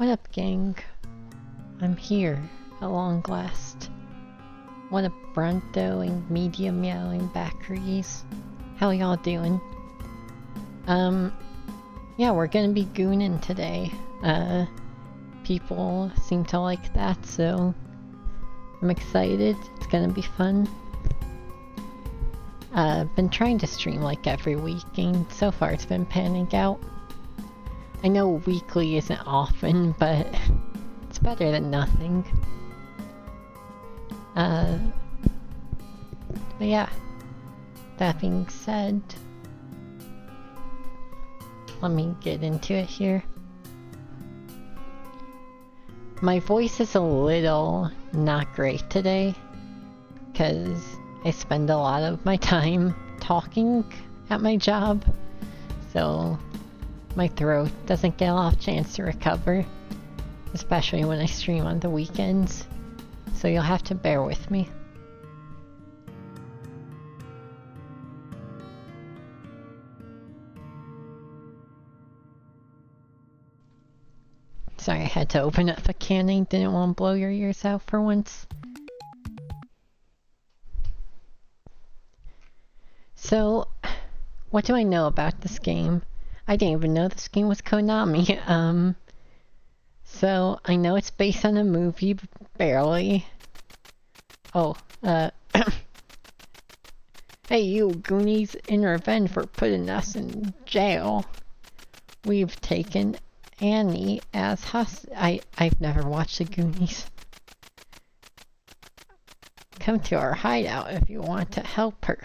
What up, gang? I'm here, at long last. What up, Bronto and Medium Meowing Backeries? How y'all doing? Yeah, we're gonna be gooning today. People seem to like that, so I'm excited. It's gonna be fun. Been trying to stream like every week, and so far it's been panning out. I know weekly isn't often, but it's better than nothing. But yeah, that being said, let me get into it here. My voice is a little not great today, because I spend a lot of my time talking at my job, so my throat doesn't get a lot of chance to recover, especially when I stream on the weekends, so you'll have to bear with me. Sorry, I had to open up a can and didn't want to blow your ears out for once. So, what do I know about this game? I didn't even know this game was Konami. So I know it's based on a movie, barely. Oh, hey you, Goonies, in revenge for putting us in jail, we've taken Annie as I've never watched the Goonies. Come to our hideout if you want to help her.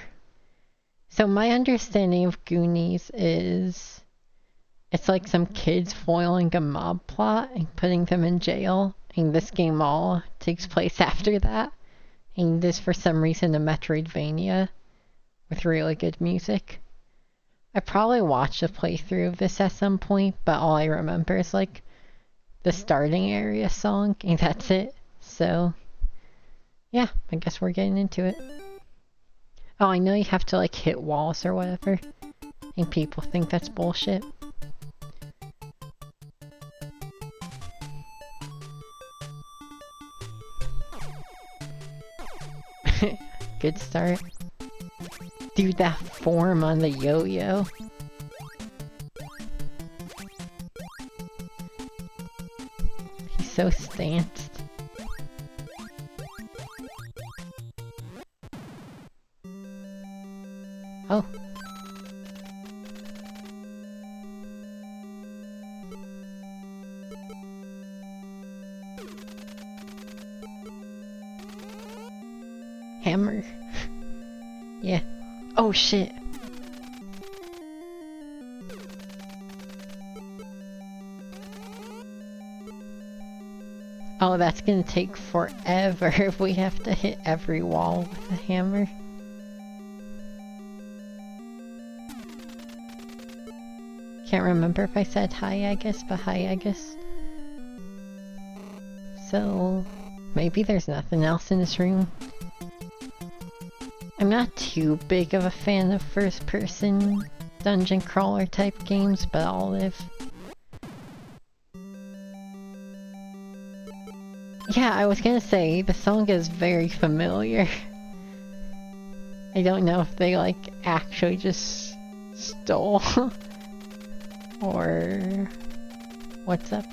So my understanding of Goonies is it's like some kids foiling a mob plot and putting them in jail, and this game all takes place after that. And this, for some reason, a Metroidvania with really good music. I probably watched a playthrough of this at some point, but all I remember is like the starting area song, and that's it. So yeah, I guess we're getting into it. Oh, I know you have to like hit walls or whatever, and people think that's bullshit. Good start. Dude, that form on the yo-yo. He's so stanced. Oh. Hammer. Yeah. Oh shit. Oh, that's gonna take forever if we have to hit every wall with a hammer. Can't remember if I said hi, I guess, but hi, I guess. So, maybe there's nothing else in this room. I'm not too big of a fan of first-person dungeon crawler type games, but I'll live. Yeah, I was gonna say, the song is very familiar. I don't know if they like actually just stole or what's up.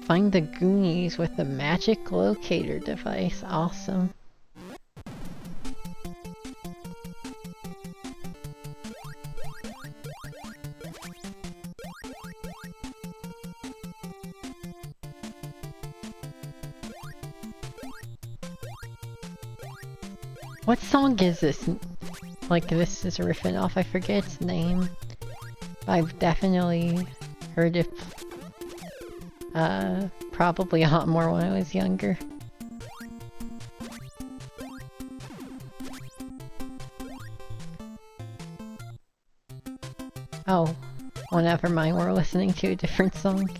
Find the Goonies with the magic locator device. Awesome. What song is this? Like, this is riffing off, I forget its name. But I've definitely heard it, probably a lot more when I was younger. Oh, well, never mind, we're listening to a different song.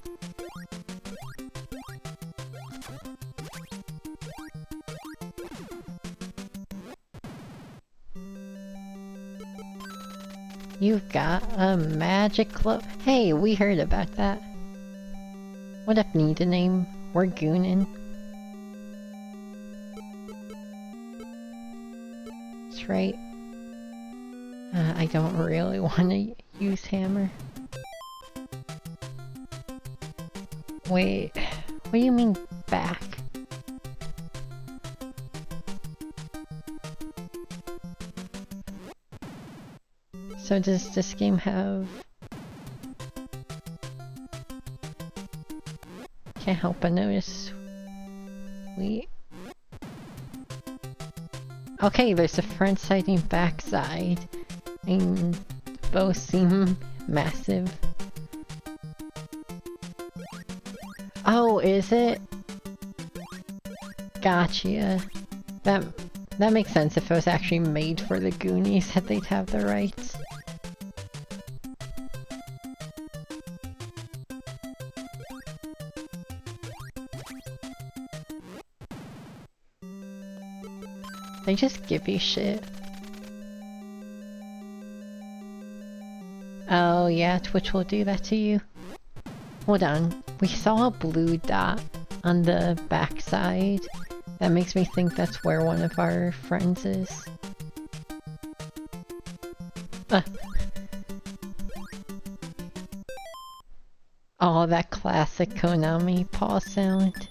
You've got a magic cloak. Hey, we heard about that. What if need a name? We're goonin'. That's right. I don't really want to use hammer. Wait, what do you mean back? So does this game have... Can't help but notice. Okay, there's a front side and back side. And both seem massive. Oh, is it? Gotcha. That makes sense. If it was actually made for the Goonies, that they'd have the rights. They just give you shit. Oh yeah, Twitch will do that to you. Hold on. We saw a blue dot on the backside. That makes me think that's where one of our friends is. Oh, that classic Konami pause sound.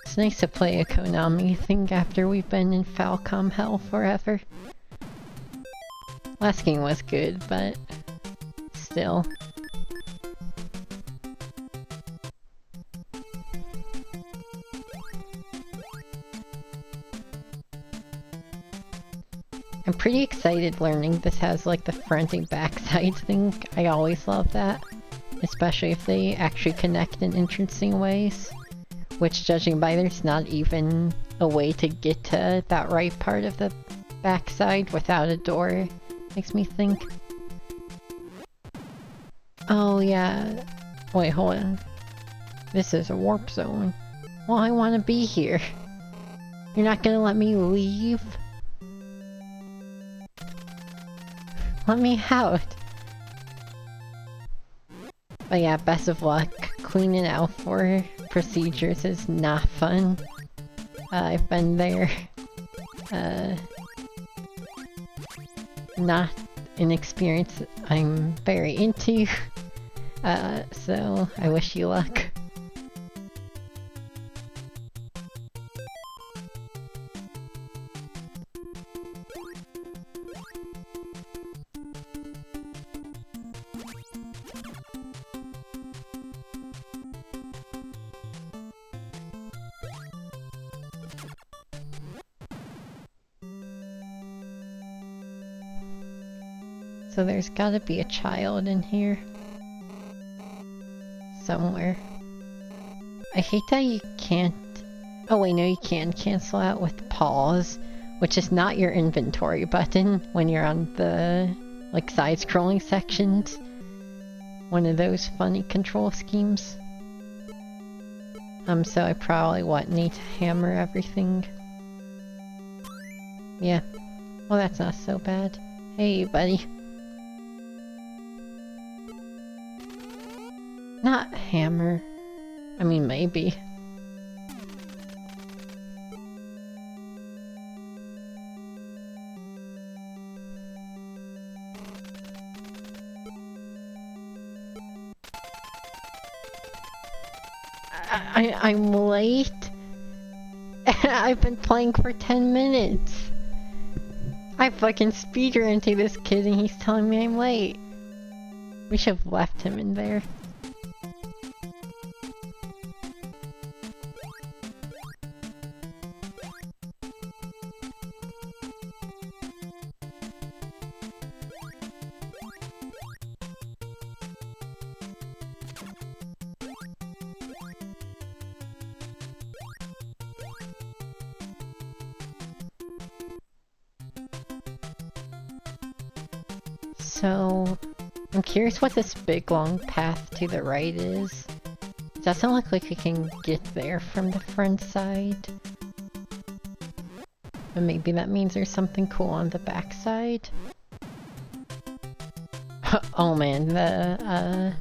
It's nice to play a Konami thing after we've been in Falcom hell forever. Last game was good, but still. I'm pretty excited learning this has like the front and back side thing. I always love that. Especially if they actually connect in interesting ways. Which, judging by there's not even a way to get to that right part of the backside without a door, makes me think. Oh yeah. Wait, hold on. This is a warp zone. Well, I want to be here. You're not gonna let me leave? Let me out. But yeah, best of luck. Cleaning out for procedures is not fun. I've been there. Not an experience I'm very into. So I wish you luck. So there's gotta be a child in here. Somewhere. I hate that you can't... Oh wait, no, you can cancel out with pause, which is not your inventory button when you're on the, like, side-scrolling sections. One of those funny control schemes. So I probably, need to hammer everything. Yeah. Well, that's not so bad. Hey, buddy. Not hammer. I mean, maybe. I'm late. I've been playing for 10 minutes. I fucking speedrun into this kid and he's telling me I'm late. We should have left him in there. So, I'm curious what this big long path to the right is. It doesn't look like we can get there from the front side. But maybe that means there's something cool on the backside. Oh man, the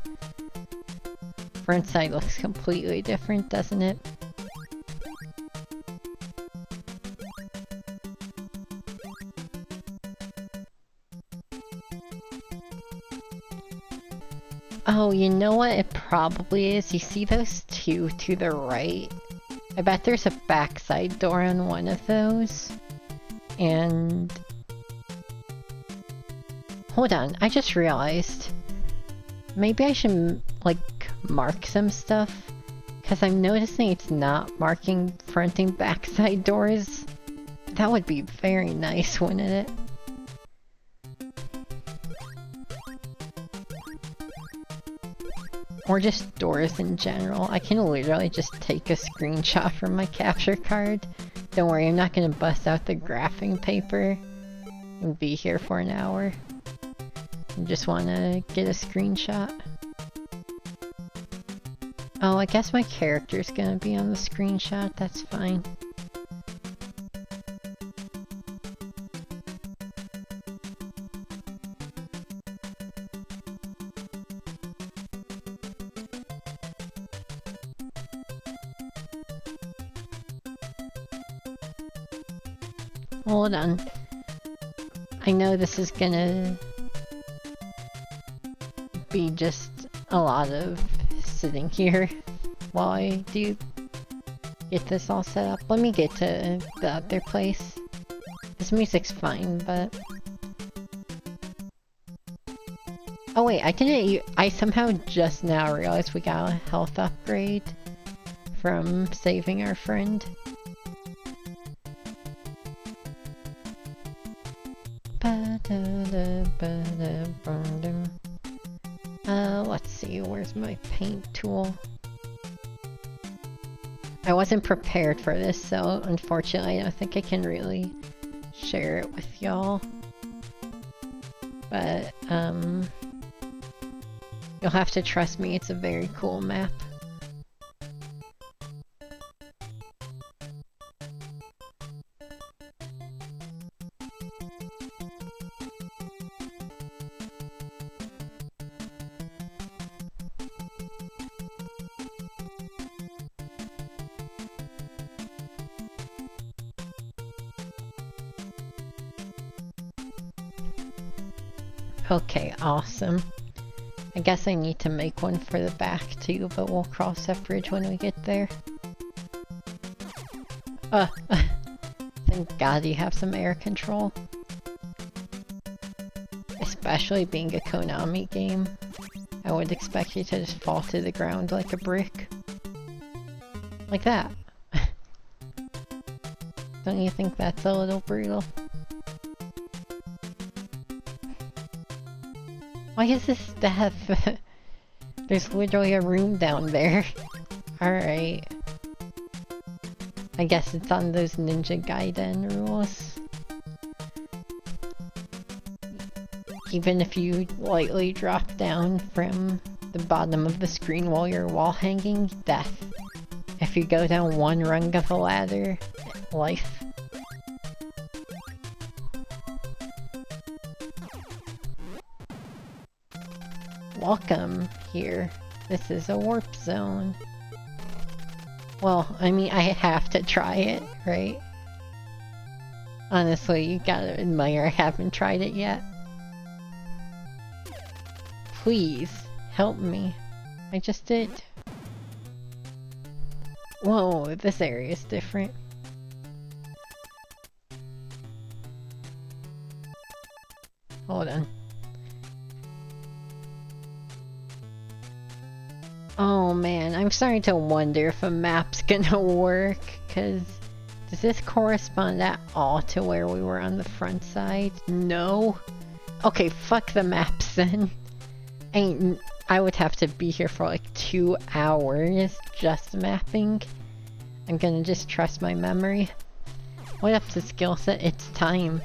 front side looks completely different, doesn't it? Oh, you know what it probably is? You see those two to the right? I bet there's a backside door on one of those. And... hold on, I just realized. Maybe I should, like, mark some stuff. Because I'm noticing it's not marking front and backside doors. That would be very nice, wouldn't it? Or just doors in general. I can literally just take a screenshot from my capture card. Don't worry, I'm not gonna bust out the graphing paper and be here for an hour. I just wanna get a screenshot. Oh, I guess my character's gonna be on the screenshot, that's fine. Hold on. I know this is gonna be just a lot of sitting here while I do get this all set up. Let me get to the other place. This music's fine, but... oh wait, I somehow just now realized we got a health upgrade from saving our friend. Let's see, where's my paint tool? I wasn't prepared for this, so unfortunately I don't think I can really share it with y'all. But, you'll have to trust me, it's a very cool map. Okay, awesome. I guess I need to make one for the back too, but we'll cross that bridge when we get there. Thank God you have some air control. Especially being a Konami game. I would expect you to just fall to the ground like a brick. Like that. Don't you think that's a little brutal? Why is this death? There's literally a room down there. Alright. I guess it's on those Ninja Gaiden rules. Even if you lightly drop down from the bottom of the screen while you're wall hanging, death. If you go down one rung of the ladder, life. Welcome here. This is a warp zone. Well, I mean, I have to try it, right? Honestly, you gotta admire I haven't tried it yet. Please, help me. I just did. Whoa, this area is different. Hold on. Oh man, I'm starting to wonder if a map's gonna work, cause does this correspond at all to where we were on the front side? No? Okay, fuck the maps then. I would have to be here for like 2 hours just mapping. I'm gonna just trust my memory. What up to skill set? It's time.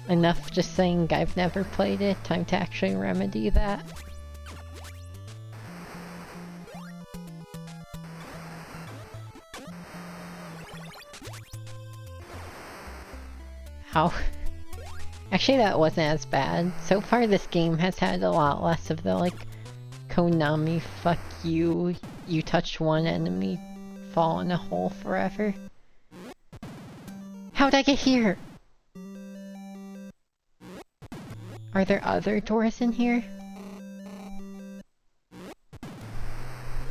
Enough just saying I've never played it, time to actually remedy that. Ow. Actually, that wasn't as bad. So far, this game has had a lot less of the, like, Konami, fuck you, you touch one enemy, fall in a hole forever. How'd I get here? Are there other doors in here?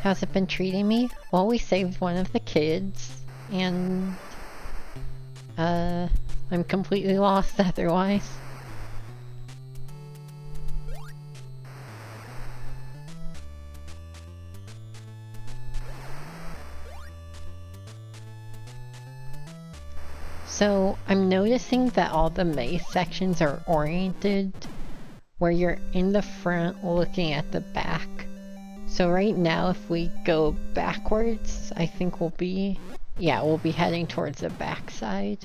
How's it been treating me? Well, we saved one of the kids, and I'm completely lost otherwise. So, I'm noticing that all the maze sections are oriented where you're in the front looking at the back. So right now, if we go backwards, I think we'll be heading towards the back side.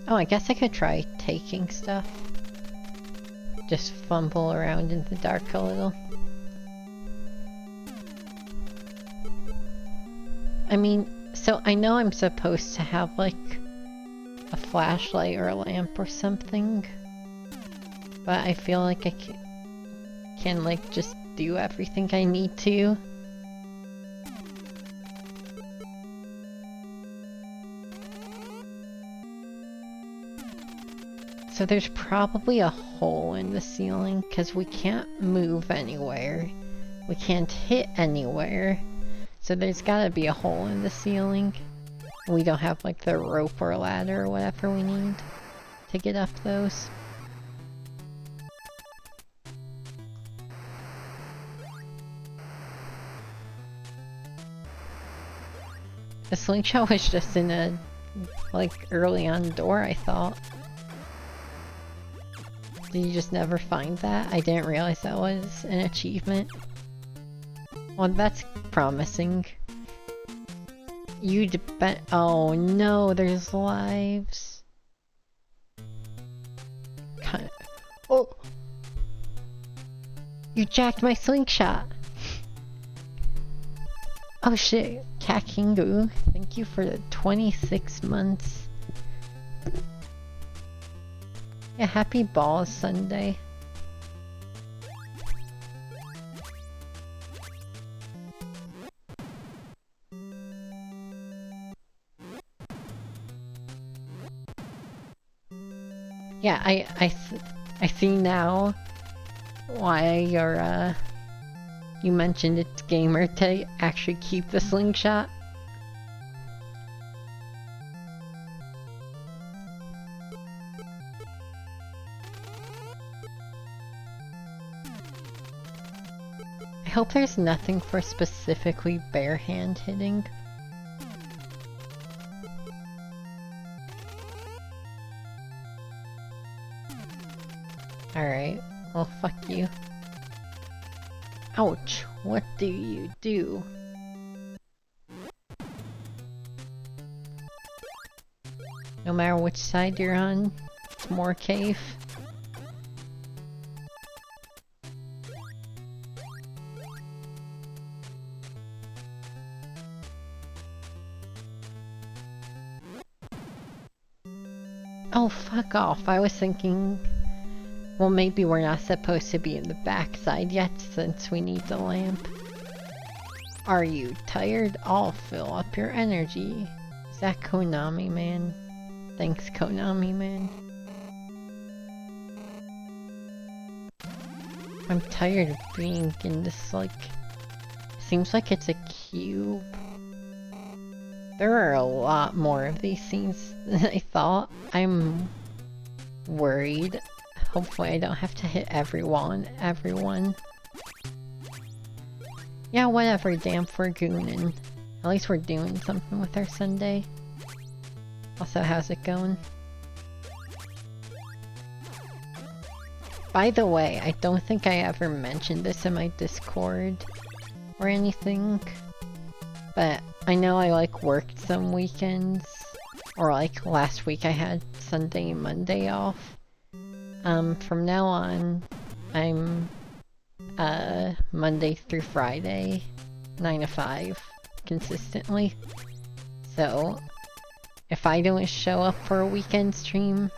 Oh, I guess I could try taking stuff. Just fumble around in the dark a little. I mean, so I know I'm supposed to have, like, a flashlight or a lamp or something, but I feel like I can like, just do everything I need to. So there's probably a hole in the ceiling, because we can't move anywhere. We can't hit anywhere. So there's gotta be a hole in the ceiling. We don't have like the rope or ladder or whatever we need to get up those. The slingshot was just in a, like, early on door, I thought. Did you just never find that? I didn't realize that was an achievement. Well, that's promising. You depend- oh no, there's lives. Oh! You jacked my slingshot! Oh shit, Kakingu, thank you for the 26 months. Yeah, happy Balls Sunday. Yeah, I see now why you mentioned it's gamer to actually keep the slingshot. I hope there's nothing for specifically bare hand hitting. Alright, well fuck you. Ouch, what do you do? No matter which side you're on, it's more cave. Oh, fuck off. I was thinking... Well, maybe we're not supposed to be in the backside yet, since we need the lamp. Are you tired? I'll fill up your energy. Is that Konami Man? Thanks, Konami Man. I'm tired of being in this, like... Seems like it's a cube. There are a lot more of these scenes than I thought. I'm worried. Hopefully I don't have to hit everyone. Yeah, whatever, damn for Goonin'. At least we're doing something with our Sunday. Also, how's it going? By the way, I don't think I ever mentioned this in my Discord or anything, but I know I like worked some weekends, or like last week I had Sunday and Monday off. From now on, I'm Monday through Friday, 9 to 5, consistently. So, if I don't show up for a weekend stream,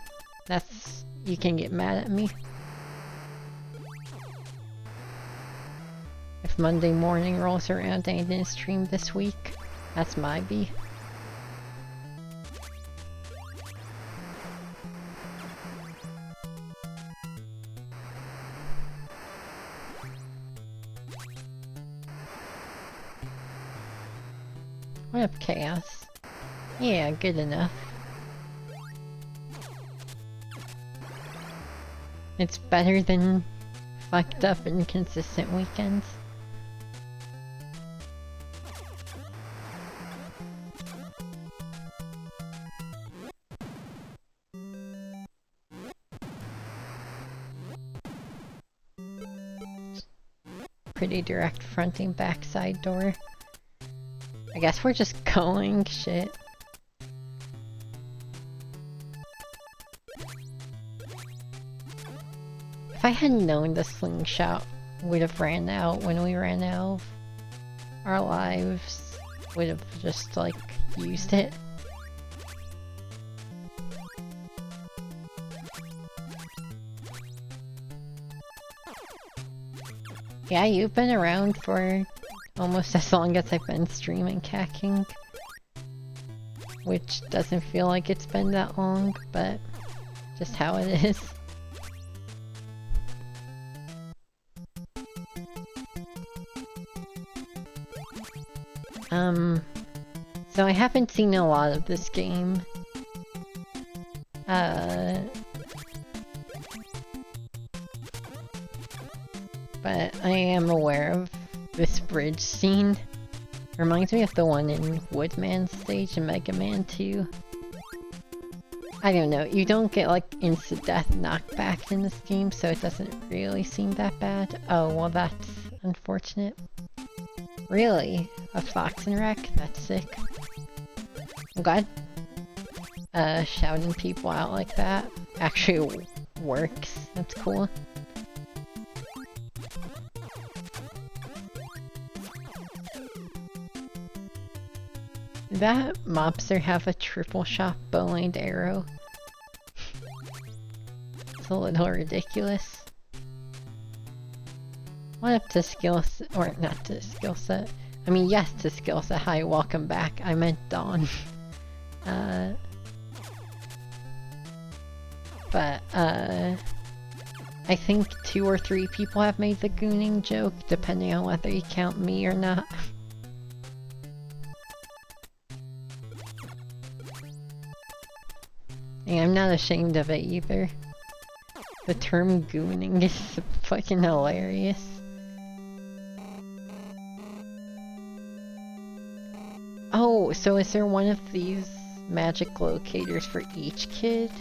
you can get mad at me. If Monday morning rolls around and I didn't stream this week, that's my B. What up, Chaos? Yeah, good enough. It's better than fucked up and inconsistent weekends. Pretty direct fronting backside door. I guess we're just going, shit. If I had known the slingshot would have ran out when we ran out of our lives, would have just like used it. Yeah, you've been around for almost as long as I've been streaming Cacking. Which doesn't feel like it's been that long, but just how it is. So I haven't seen a lot of this game. But I am aware of this bridge scene. Reminds me of the one in Woodman stage in Mega Man 2. I don't know, you don't get like insta-death knockback in this game, so it doesn't really seem that bad. Oh, well that's unfortunate. Really? A fox and wreck? That's sick. I'm glad shouting people out like that actually works. That's cool. Did that mobster have a triple shot bow-lined arrow? It's a little ridiculous. What up to skillset, or not to skillset. I mean, yes to skillset. Hi, welcome back. I meant Dawn. I think 2 or 3 people have made the gooning joke, depending on whether you count me or not. And I'm not ashamed of it either. The term gooning is fucking hilarious. Oh, so is there one of these magic locators for each kid?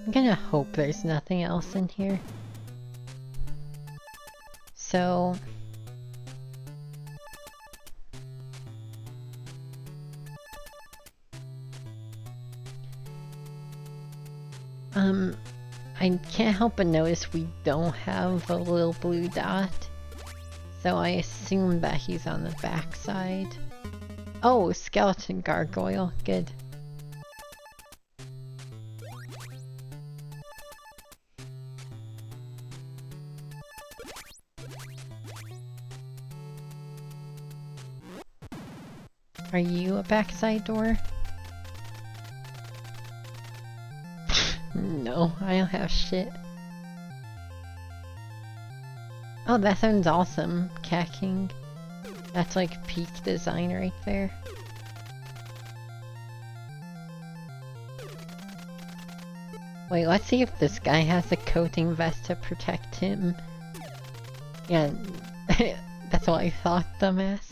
I'm gonna hope there's nothing else in here. So... I can't help but notice we don't have a little blue dot. So I assume that he's on the backside. Oh, skeleton gargoyle. Good. Are you a backside door? No, I don't have shit. Oh, that sounds awesome, Cacking. That's like peak design right there. Wait, let's see if this guy has a coating vest to protect him. Yeah, that's what I thought, dumbass.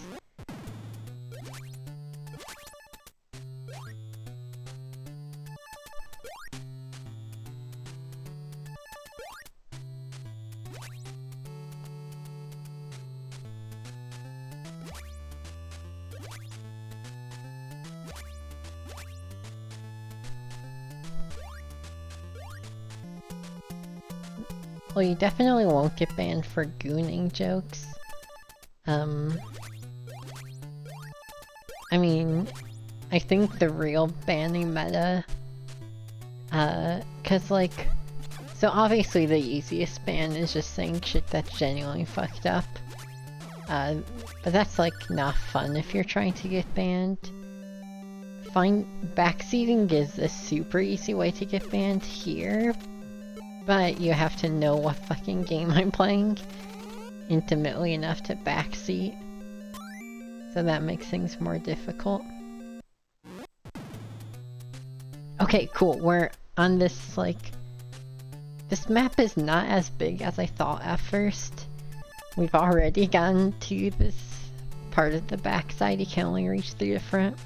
Well, you definitely won't get banned for gooning jokes. I mean, I think the real banning meta, cause like, so obviously the easiest ban is just saying shit that's genuinely fucked up. But that's like not fun if you're trying to get banned. Backseating is a super easy way to get banned here, but you have to know what fucking game I'm playing intimately enough to backseat. So that makes things more difficult. Okay, cool. We're on this, like... This map is not as big as I thought at first. We've already gotten to this part of the backside. You can only reach through the front.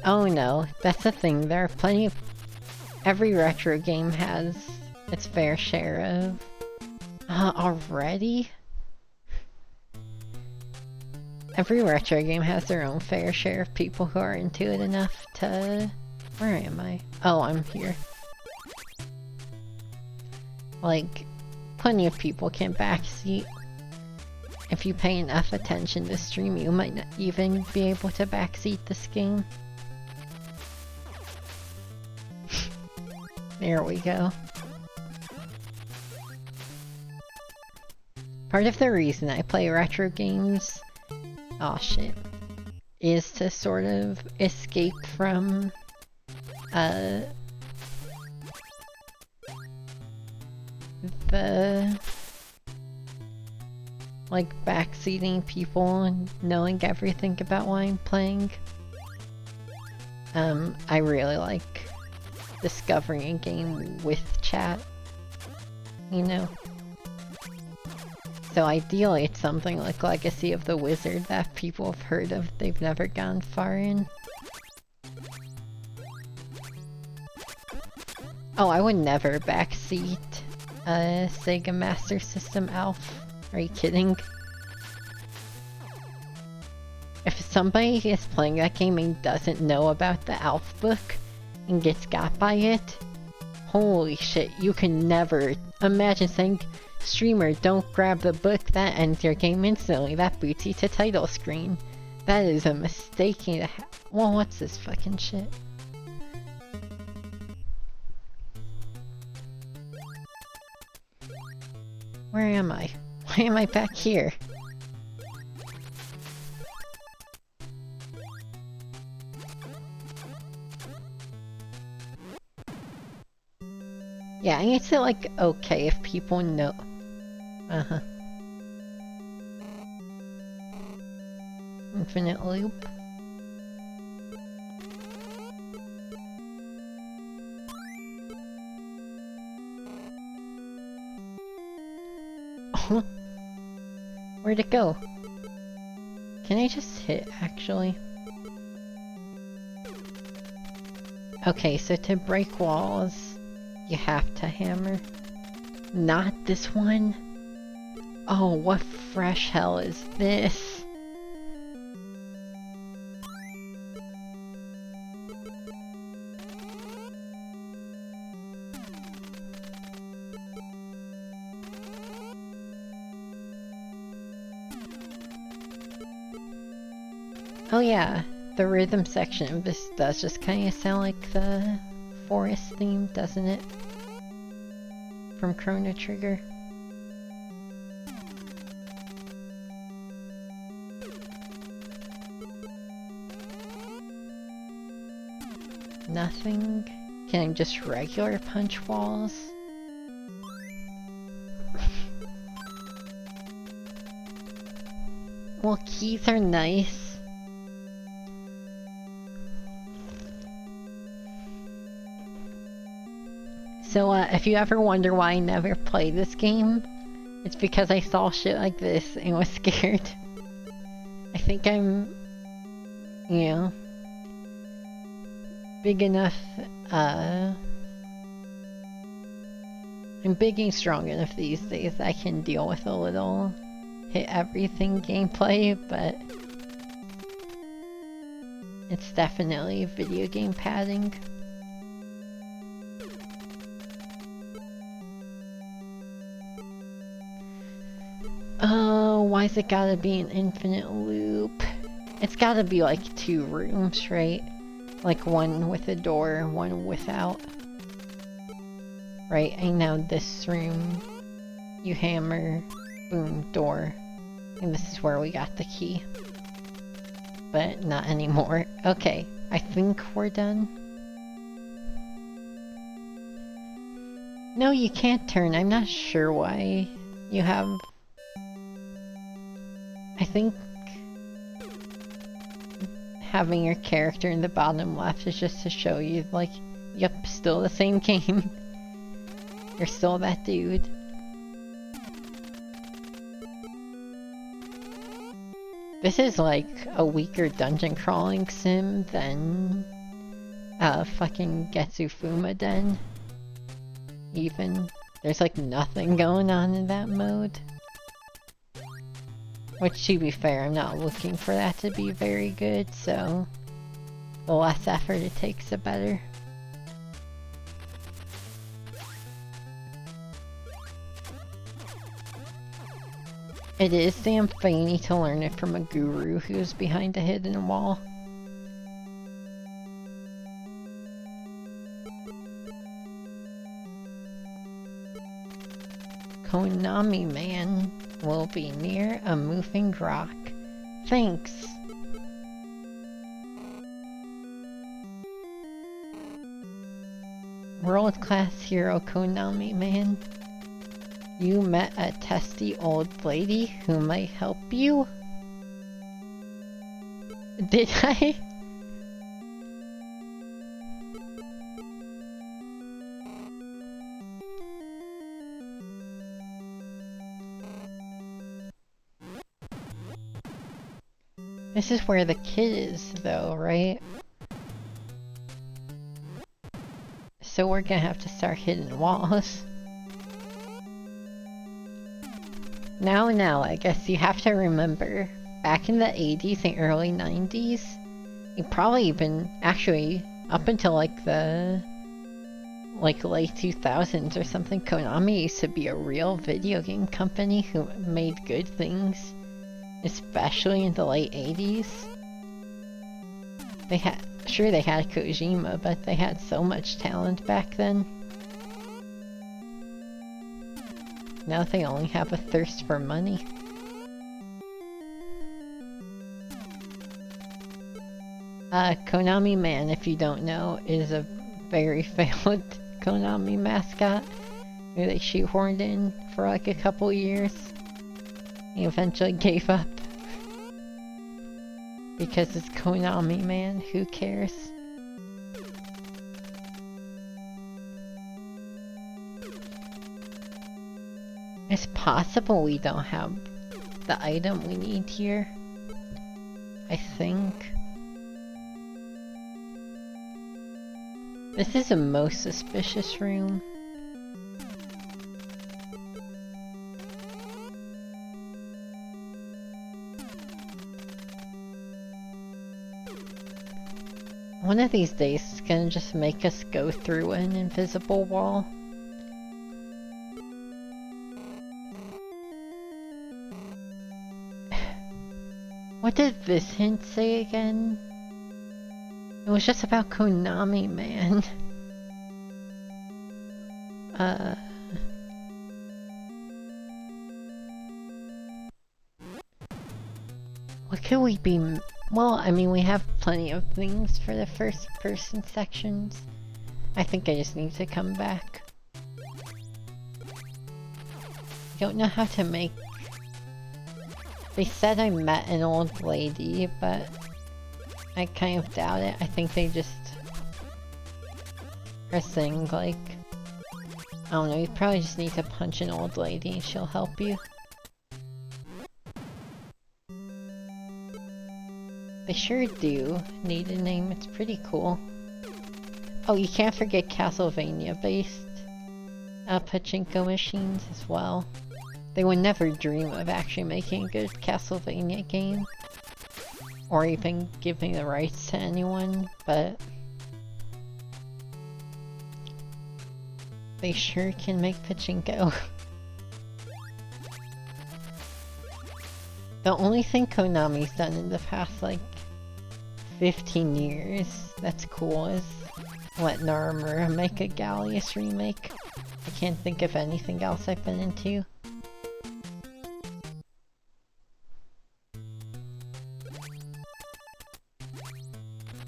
Oh no, that's the thing. There are plenty of... Every retro game has its fair share of... already? Every retro game has their own fair share of people who are into it enough to... Where am I? Oh, I'm here. Like, plenty of people can backseat. If you pay enough attention to stream, you might not even be able to backseat this game. There we go. Part of the reason I play retro games, oh shit, is to sort of escape from, the, like, backseating people and knowing everything about what I'm playing. I really like discovering a game with chat, you know? So ideally it's something like Legacy of the Wizard that people have heard of, they've never gone far in. Oh, I would never backseat a Sega Master System ALF. Are you kidding? If somebody is playing that game and doesn't know about the ALF book and gets got by it, holy shit, you can never imagine saying, streamer, don't grab the book, that ends your game instantly, that boots you to title screen. That is a mistake. Well, what's this fucking shit? Where am I? Why am I back here? Yeah, I guess it's like okay if people know. Uh-huh. Infinite loop. Oh. Where'd it go? Can I just hit, actually? Okay, so to break walls, you have to hammer. Not this one? Oh, what fresh hell is this? Oh yeah, the rhythm section of this does just kind of sound like the forest theme, doesn't it? From Chrono Trigger. Nothing? Can I just regular punch walls? Well, keys are nice. So, if you ever wonder why I never played this game, it's because I saw shit like this and was scared. I think I'm, you know, big enough, I'm big and strong enough these days I can deal with a little hit everything gameplay, but it's definitely video game padding. Oh, why's it gotta be an infinite loop? It's gotta be like 2 rooms, right? Like one with a door, one without. Right, and now this room, you hammer, boom, door. And this is where we got the key. But not anymore. Okay, I think we're done. No, you can't turn. I'm not sure why you have... I think having your character in the bottom left is just to show you, like, yep, still the same game. You're still that dude. This is like a weaker dungeon crawling sim than fucking Getsufuma Den. Even. There's like nothing going on in that mode. Which, to be fair, I'm not looking for that to be very good, so the less effort it takes, the better. It is damn funny to learn it from a guru who's behind a hidden wall. Konami Man will be near a moving rock. Thanks. World-class hero Konami Man. You met a testy old lady who might help you? Did I? This is where the kid is, though, right? So we're gonna have to start hitting walls. Now, I guess you have to remember, back in the 80s and early 90s, and probably even, actually, up until like the late 2000s or something, Konami used to be a real video game company who made good things. Especially in the late 80s. They had Kojima, but they had so much talent back then. Now they only have a thirst for money. Konami Man, if you don't know, is a very failed Konami mascot who they shoehorned in for like a couple years. He eventually gave up. Because it's Konami Man, who cares? It's possible we don't have the item we need here. I think. This is the most suspicious room. One of these days it's gonna just make us go through an invisible wall. What did this hint say again? It was just about Konami Man. What could we be... Well, I mean, we have plenty of things for the first person sections. I think I just need to come back. Don't know how to make... They said I met an old lady, but I kind of doubt it. I think they just are saying, like... I don't know, you probably just need to punch an old lady and she'll help you. They sure do need a name, it's pretty cool. Oh, you can't forget Castlevania-based pachinko machines as well. They would never dream of actually making a good Castlevania game. Or even giving the rights to anyone, but they sure can make pachinko. The only thing Konami's done in the past, like, 15 years that's cool is let Naramura make a Gallius remake. I can't think of anything else I've been into.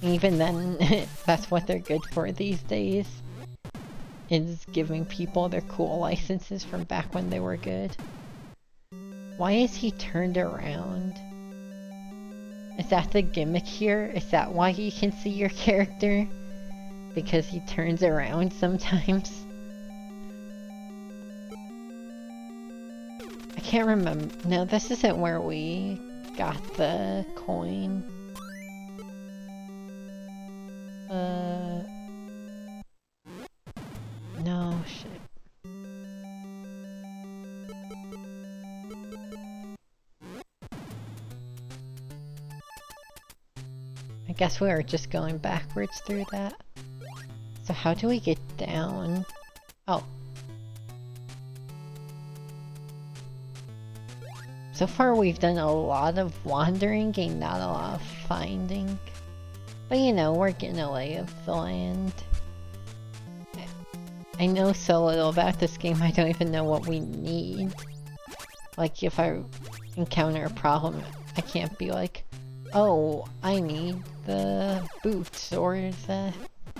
Even then, that's what they're good for these days, is giving people their cool licenses from back when they were good. Why is he turned around? Is that the gimmick here? Is that why you can see your character? Because he turns around sometimes? I can't remember. No, this isn't where we got the coin. No, shit. I guess we were just going backwards through that. So how do we get down? Oh. So far we've done a lot of wandering and not a lot of finding. But you know, we're getting a lay of the land. I know so little about this game, I don't even know what we need. Like, if I encounter a problem, I can't be like, oh, I need the boots or the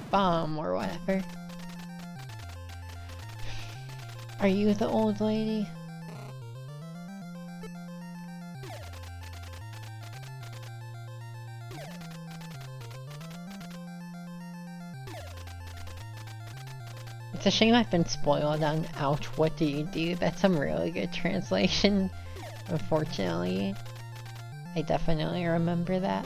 bomb or whatever. Are you the old lady? It's a shame I've been spoiled on ouch, what do you do? That's some really good translation. Unfortunately, I definitely remember that.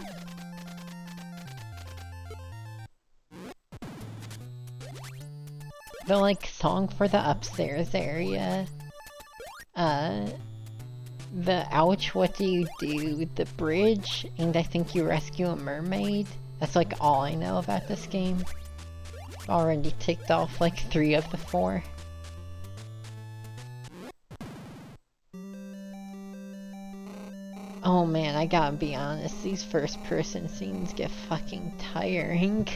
The like song for the upstairs area, the ouch, what do you do? The bridge, and I think you rescue a mermaid. That's like all I know about this game. Already ticked off like 3 of the 4. Oh man, I gotta be honest, these first person scenes get fucking tiring.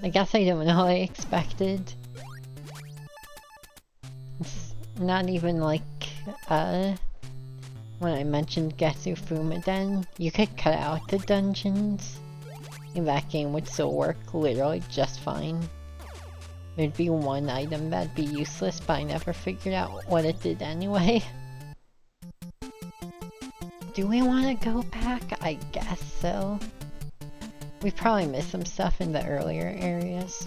I guess I don't know what I expected. It's not even like, when I mentioned Getsu Fumaden, you could cut out the dungeons, and that game would still work literally just fine. There'd be one item that'd be useless, but I never figured out what it did anyway. Do we want to go back? I guess so. We probably missed some stuff in the earlier areas.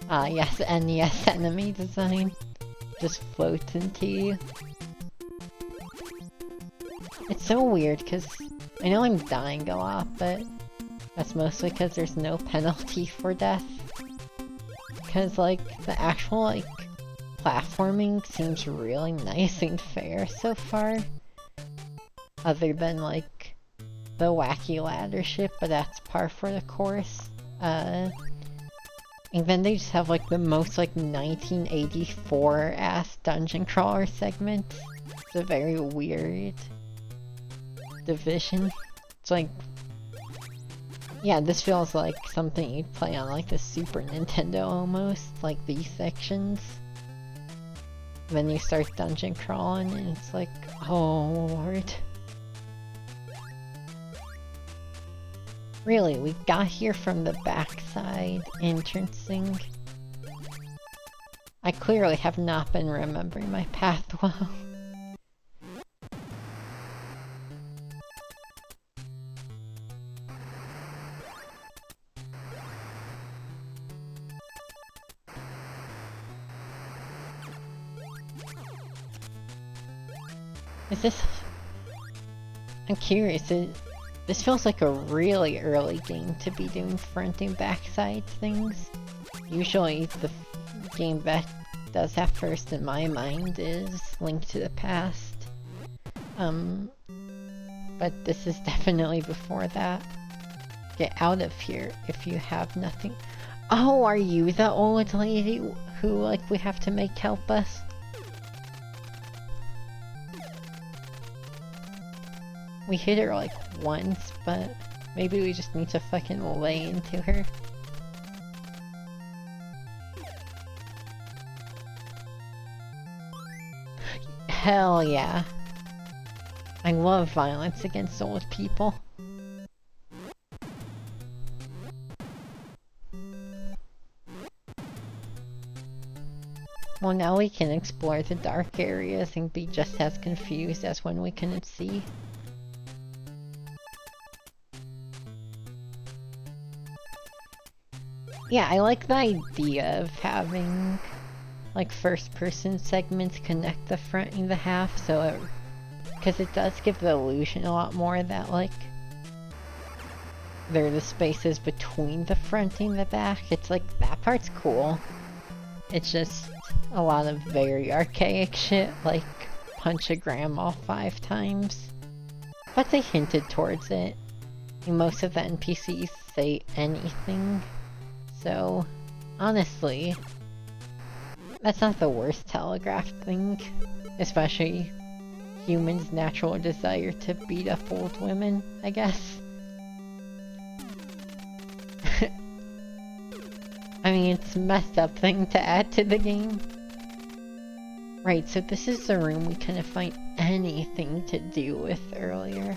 Ah yes, NES enemy design. Just floats into you. It's so weird because I know I'm dying a lot, but that's mostly because there's no penalty for death. Because like, the actual like, platforming seems really nice and fair so far. Other than like the wacky ladder ship, but that's par for the course. And then they just have like the most like 1984 ass dungeon crawler segment. It's a very weird division. It's like, yeah, this feels like something you'd play on like the Super Nintendo almost, like these sections. Then you start dungeon crawling and it's like, oh lord. Really, we got here from the backside entrancing. I clearly have not been remembering my path well. Is this... I'm curious, this feels like a really early game to be doing front and backside things. Usually the game that does that first in my mind is Link to the Past. But this is definitely before that. Get out of here if you have nothing. Oh, are you the old lady who, like, we have to make help us? We hit her like once, but maybe we just need to fucking lay into her. Hell yeah. I love violence against old people. Well, now we can explore the dark areas and be just as confused as when we couldn't see. Yeah, I like the idea of having, like, first-person segments connect the front and the half, so it... because it does give the illusion a lot more that, like, there are the spaces between the front and the back. It's like, that part's cool. It's just a lot of very archaic shit, like punch a grandma 5 times. But they hinted towards it. And most of the NPCs say anything. So, honestly, that's not the worst telegraphed thing. Especially humans' natural desire to beat up old women, I guess. I mean, it's a messed up thing to add to the game. Right, so this is the room we couldn't find anything to do with earlier.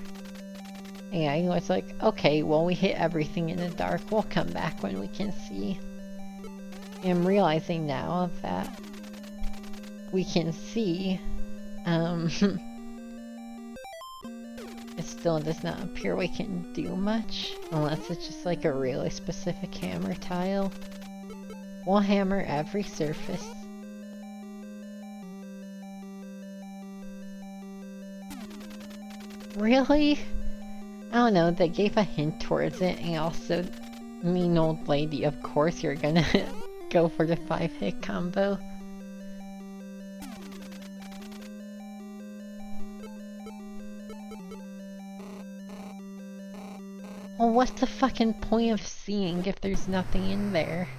Yeah, I was like, okay, well, we hit everything in the dark. We'll come back when we can see. And I'm realizing now that we can see, it still does not appear we can do much, unless it's just like a really specific hammer tile. We'll hammer every surface. Really? I don't know, they gave a hint towards it, and also, mean old lady, of course you're gonna go for the 5-hit combo. Well, what's the fucking point of seeing if there's nothing in there?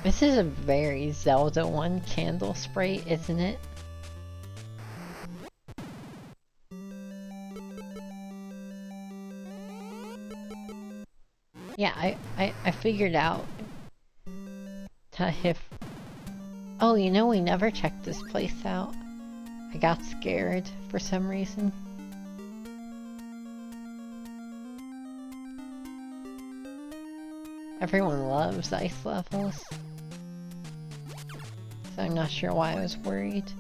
This is a very Zelda 1 candle spray, isn't it? Yeah, I figured out to hit... Oh, you know, we never checked this place out. I got scared for some reason. Everyone loves ice levels. So I'm not sure why I was worried.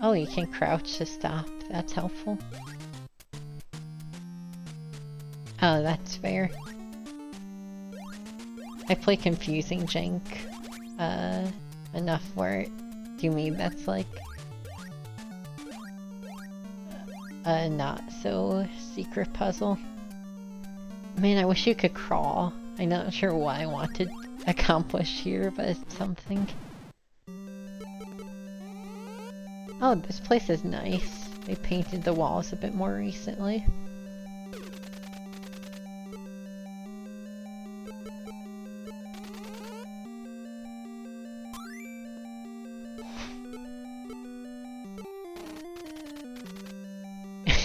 Oh, you can crouch to stop. That's helpful. Oh, that's fair. I play confusing jank enough where to me that's like a not so secret puzzle. Man, I wish you could crawl. I'm not sure what I want to accomplish here, but it's something. Oh, this place is nice. They painted the walls a bit more recently.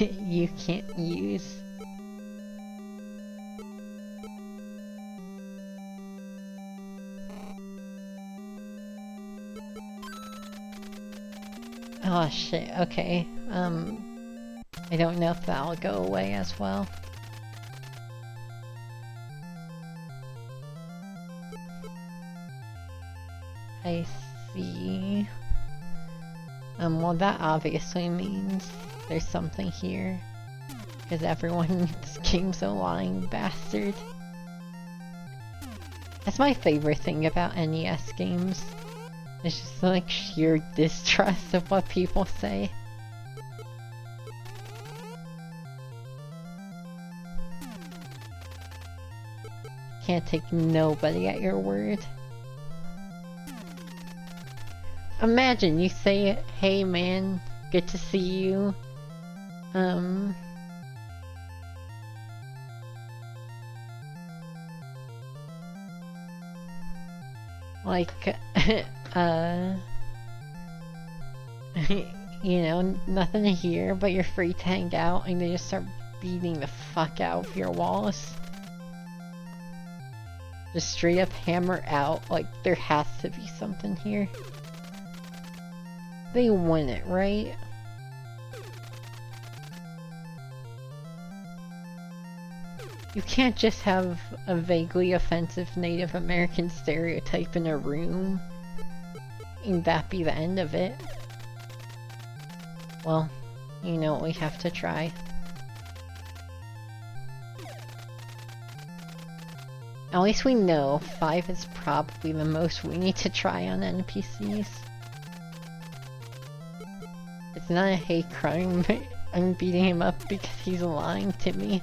you can't use. Oh shit, okay. I don't know if that'll go away as well. I see. Well that obviously means there's something here. Because everyone in this game's a lying bastard. That's my favorite thing about NES games. It's just like sheer distrust of what people say. Can't take nobody at your word. Imagine you say, hey man, good to see you. Like, you know, nothing here, but you're free to hang out, and they just start beating the fuck out of your walls. Just straight up hammer out, like, there has to be something here. They wouldn't, right? You can't just have a vaguely offensive Native American stereotype in a room and that be the end of it. Well, you know what we have to try. At least we know 5 is probably the most we need to try on NPCs. It's not a hate crime, I'm beating him up because he's lying to me.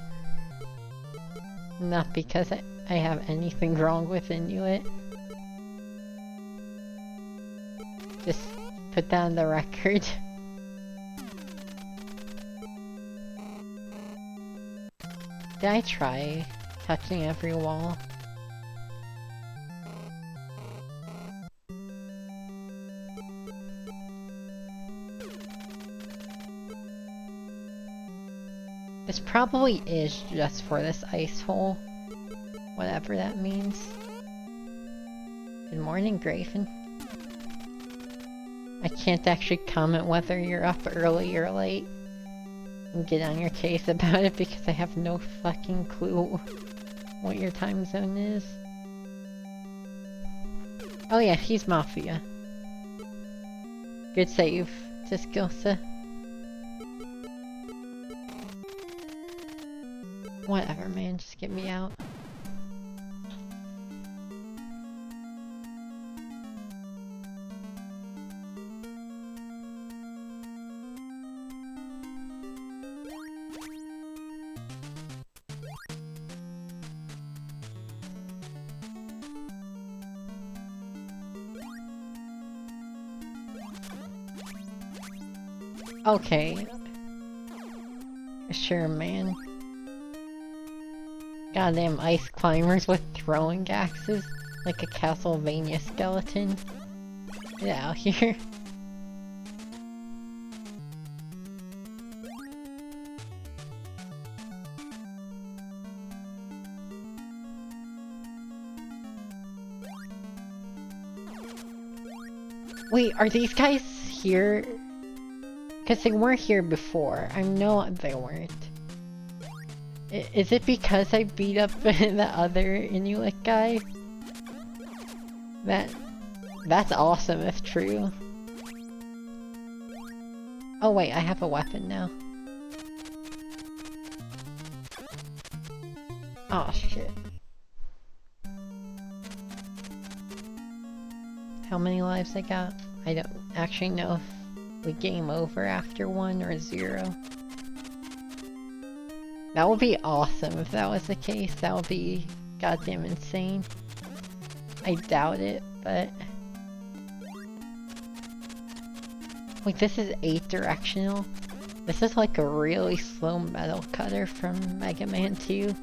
Not because I have anything wrong with Inuit. Just put that on the record. Did I try touching every wall? This probably is just for this ice hole. Whatever that means. Good morning, Graven. I can't actually comment whether you're up early or late and get on your case about it because I have no fucking clue what your time zone is. Oh yeah, he's Mafia. Good save, Tiskelsa. Whatever, man, just get me out. Okay. Sure, man. Goddamn ice climbers with throwing axes, like a Castlevania skeleton. Get out here. Wait, are these guys here? Because they weren't here before. I know they weren't. Is it because I beat up the other Inuit guy? That's awesome if true. Oh wait, I have a weapon now. Oh shit. How many lives I got? I don't actually know if we game over after 1 or 0. That would be awesome if that was the case. That would be goddamn insane. I doubt it, but... Wait, this is 8 directional? This is like a really slow metal cutter from Mega Man 2.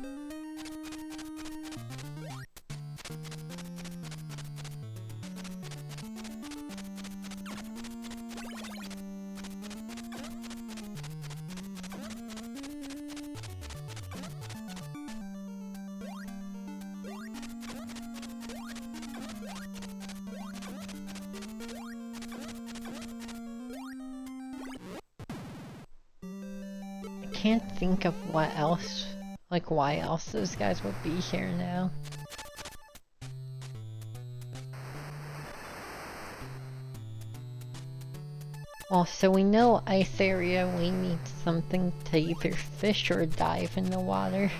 can't think of what else, like why else those guys would be here now. Well, so we know ice area, we need something to either fish or dive in the water.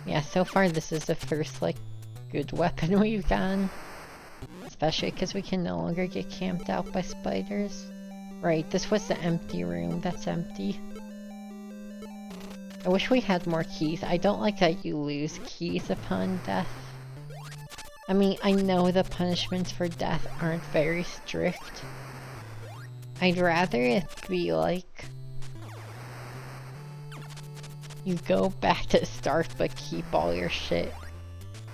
Yeah, so far this is the first, like, good weapon we've gotten. Especially because we can no longer get camped out by spiders. Right, this was the empty room. That's empty. I wish we had more keys. I don't like that you lose keys upon death. I mean, I know the punishments for death aren't very strict. I'd rather it be like... you go back to start but keep all your shit,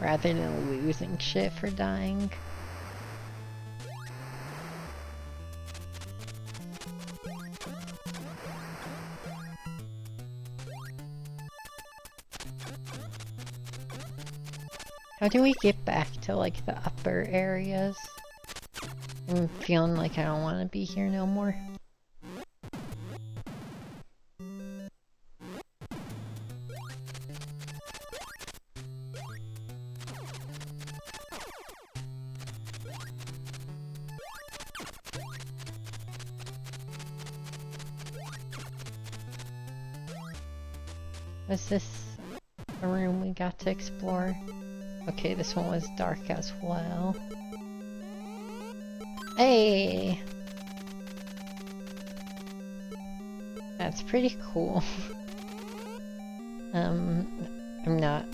rather than losing shit for dying. How do we get back to, like, the upper areas? I'm feeling like I don't want to be here no more. Is this a room we got to explore? Okay, this one was dark as well. Hey! That's pretty cool. I'm not...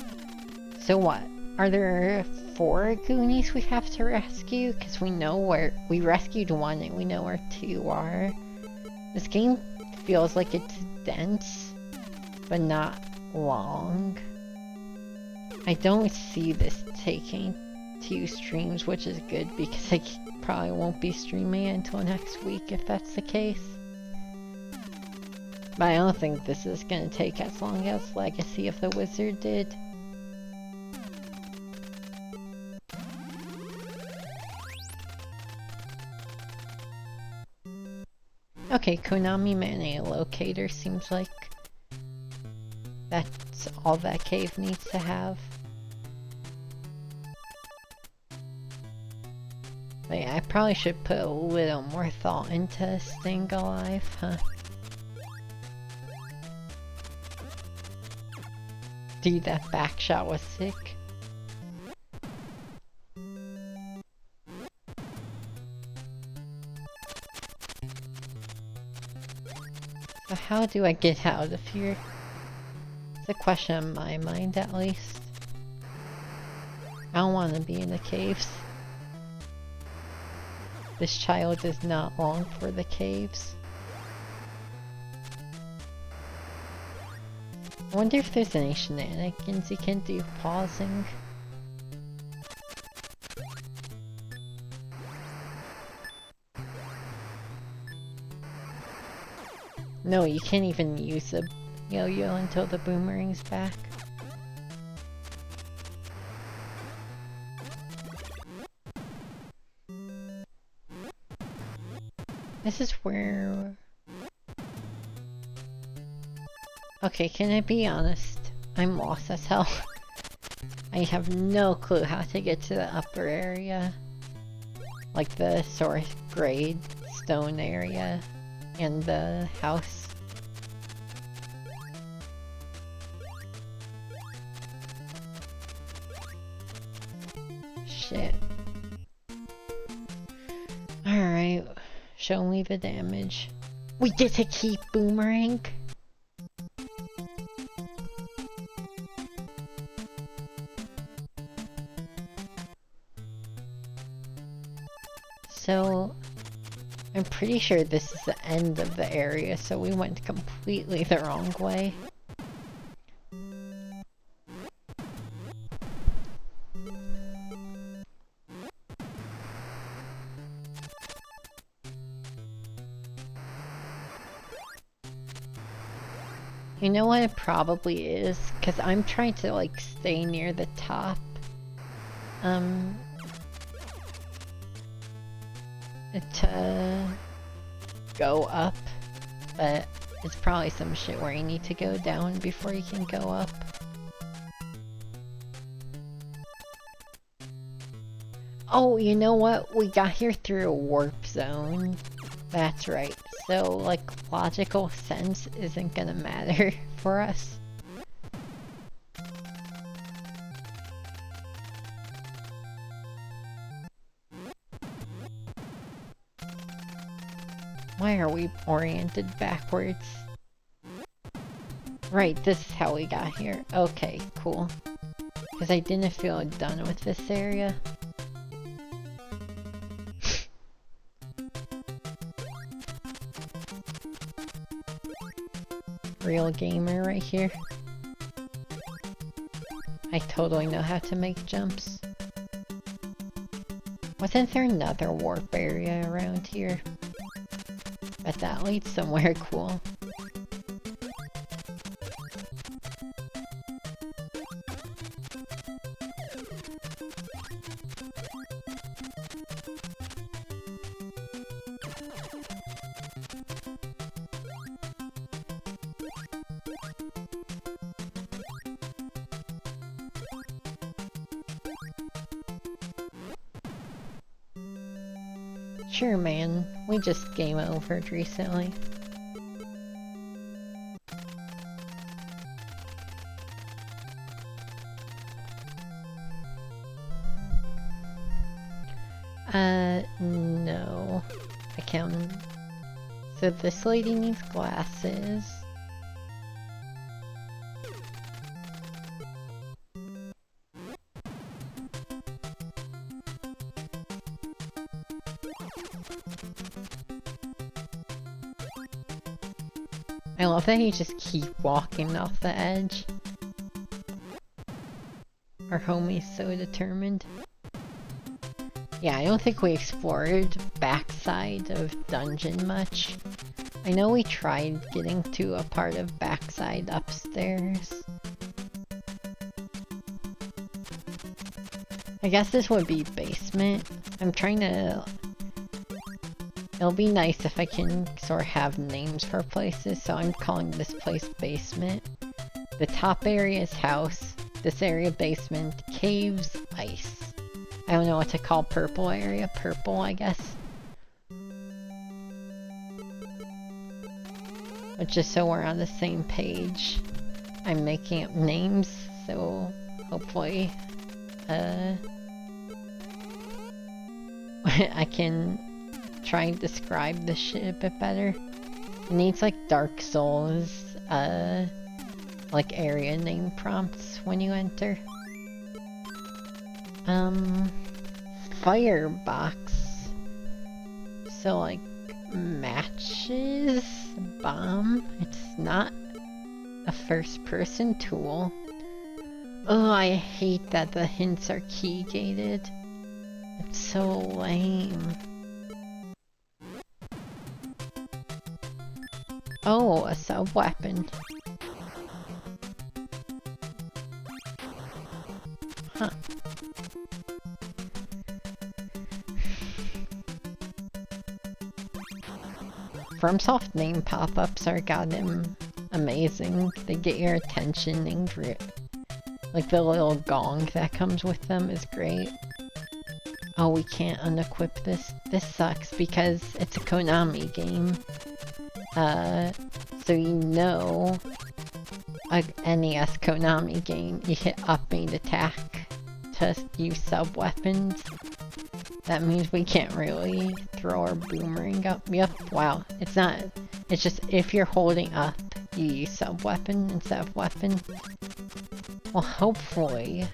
So what? Are there 4 Goonies we have to rescue? Because we know where... we rescued 1 and we know where 2 are. This game feels like it's dense, but not long. I don't see this taking 2 streams, which is good because I probably won't be streaming it until next week if that's the case. But I don't think this is gonna take as long as Legacy of the Wizard did. Okay, Konami Mana Locator seems like that's all that cave needs to have. But yeah, I probably should put a little more thought into staying alive, huh? Dude, that back shot was sick. So how do I get out of here? It's a question in my mind, at least. I don't want to be in the caves. This child does not long for the caves. I wonder if there's any shenanigans you can do pausing. No, you can't even use the yo-yo until the boomerang's back. This is where... Okay, can I be honest? I'm lost as hell. I have no clue how to get to the upper area. Like the source grade stone area and the house. Shit. Alright, show me the damage. We get to keep boomerang? So, I'm pretty sure this is the end of the area, so we went completely the wrong way. You know what it probably is? Because I'm trying to, like, stay near the top. To go up. But it's probably some shit where you need to go down before you can go up. Oh, you know what? We got here through a warp zone. That's right. So, like, logical sense isn't gonna matter for us. Why are we oriented backwards? Right, this is how we got here. Okay, cool. Because I didn't feel done with this area. Real gamer right here. I totally know how to make jumps. Wasn't there another warp area around here? Bet that leads somewhere cool. Sure, man. We just game overed recently. No. I can. So this lady needs glasses. I love that you just keep walking off the edge. Our homie's so determined. Yeah, I don't think we explored backside of dungeon much. I know we tried getting to a part of backside upstairs. I guess this would be basement. I'm trying to... It'll be nice if I can sort of have names for places, so I'm calling this place basement. The top area is house, this area basement, caves, ice. I don't know what to call purple area, purple I guess. But just so we're on the same page, I'm making up names, so hopefully I can try and describe this shit a bit better. It needs like Dark Souls, like area name prompts when you enter. Firebox. So like matches, bomb. It's not a first person tool. Oh, I hate that the hints are key gated. It's so lame. Oh, a sub-weapon. Huh. FromSoft name pop-ups are goddamn amazing. They get your attention and like the little gong that comes with them is great. Oh, we can't unequip this. This sucks because it's a Konami game. So you know, a NES Konami game, you hit up main attack to use sub-weapons. That means we can't really throw our boomerang up. Yep, wow. It's not, it's just if you're holding up, you use sub-weapon instead of weapon. Well, hopefully,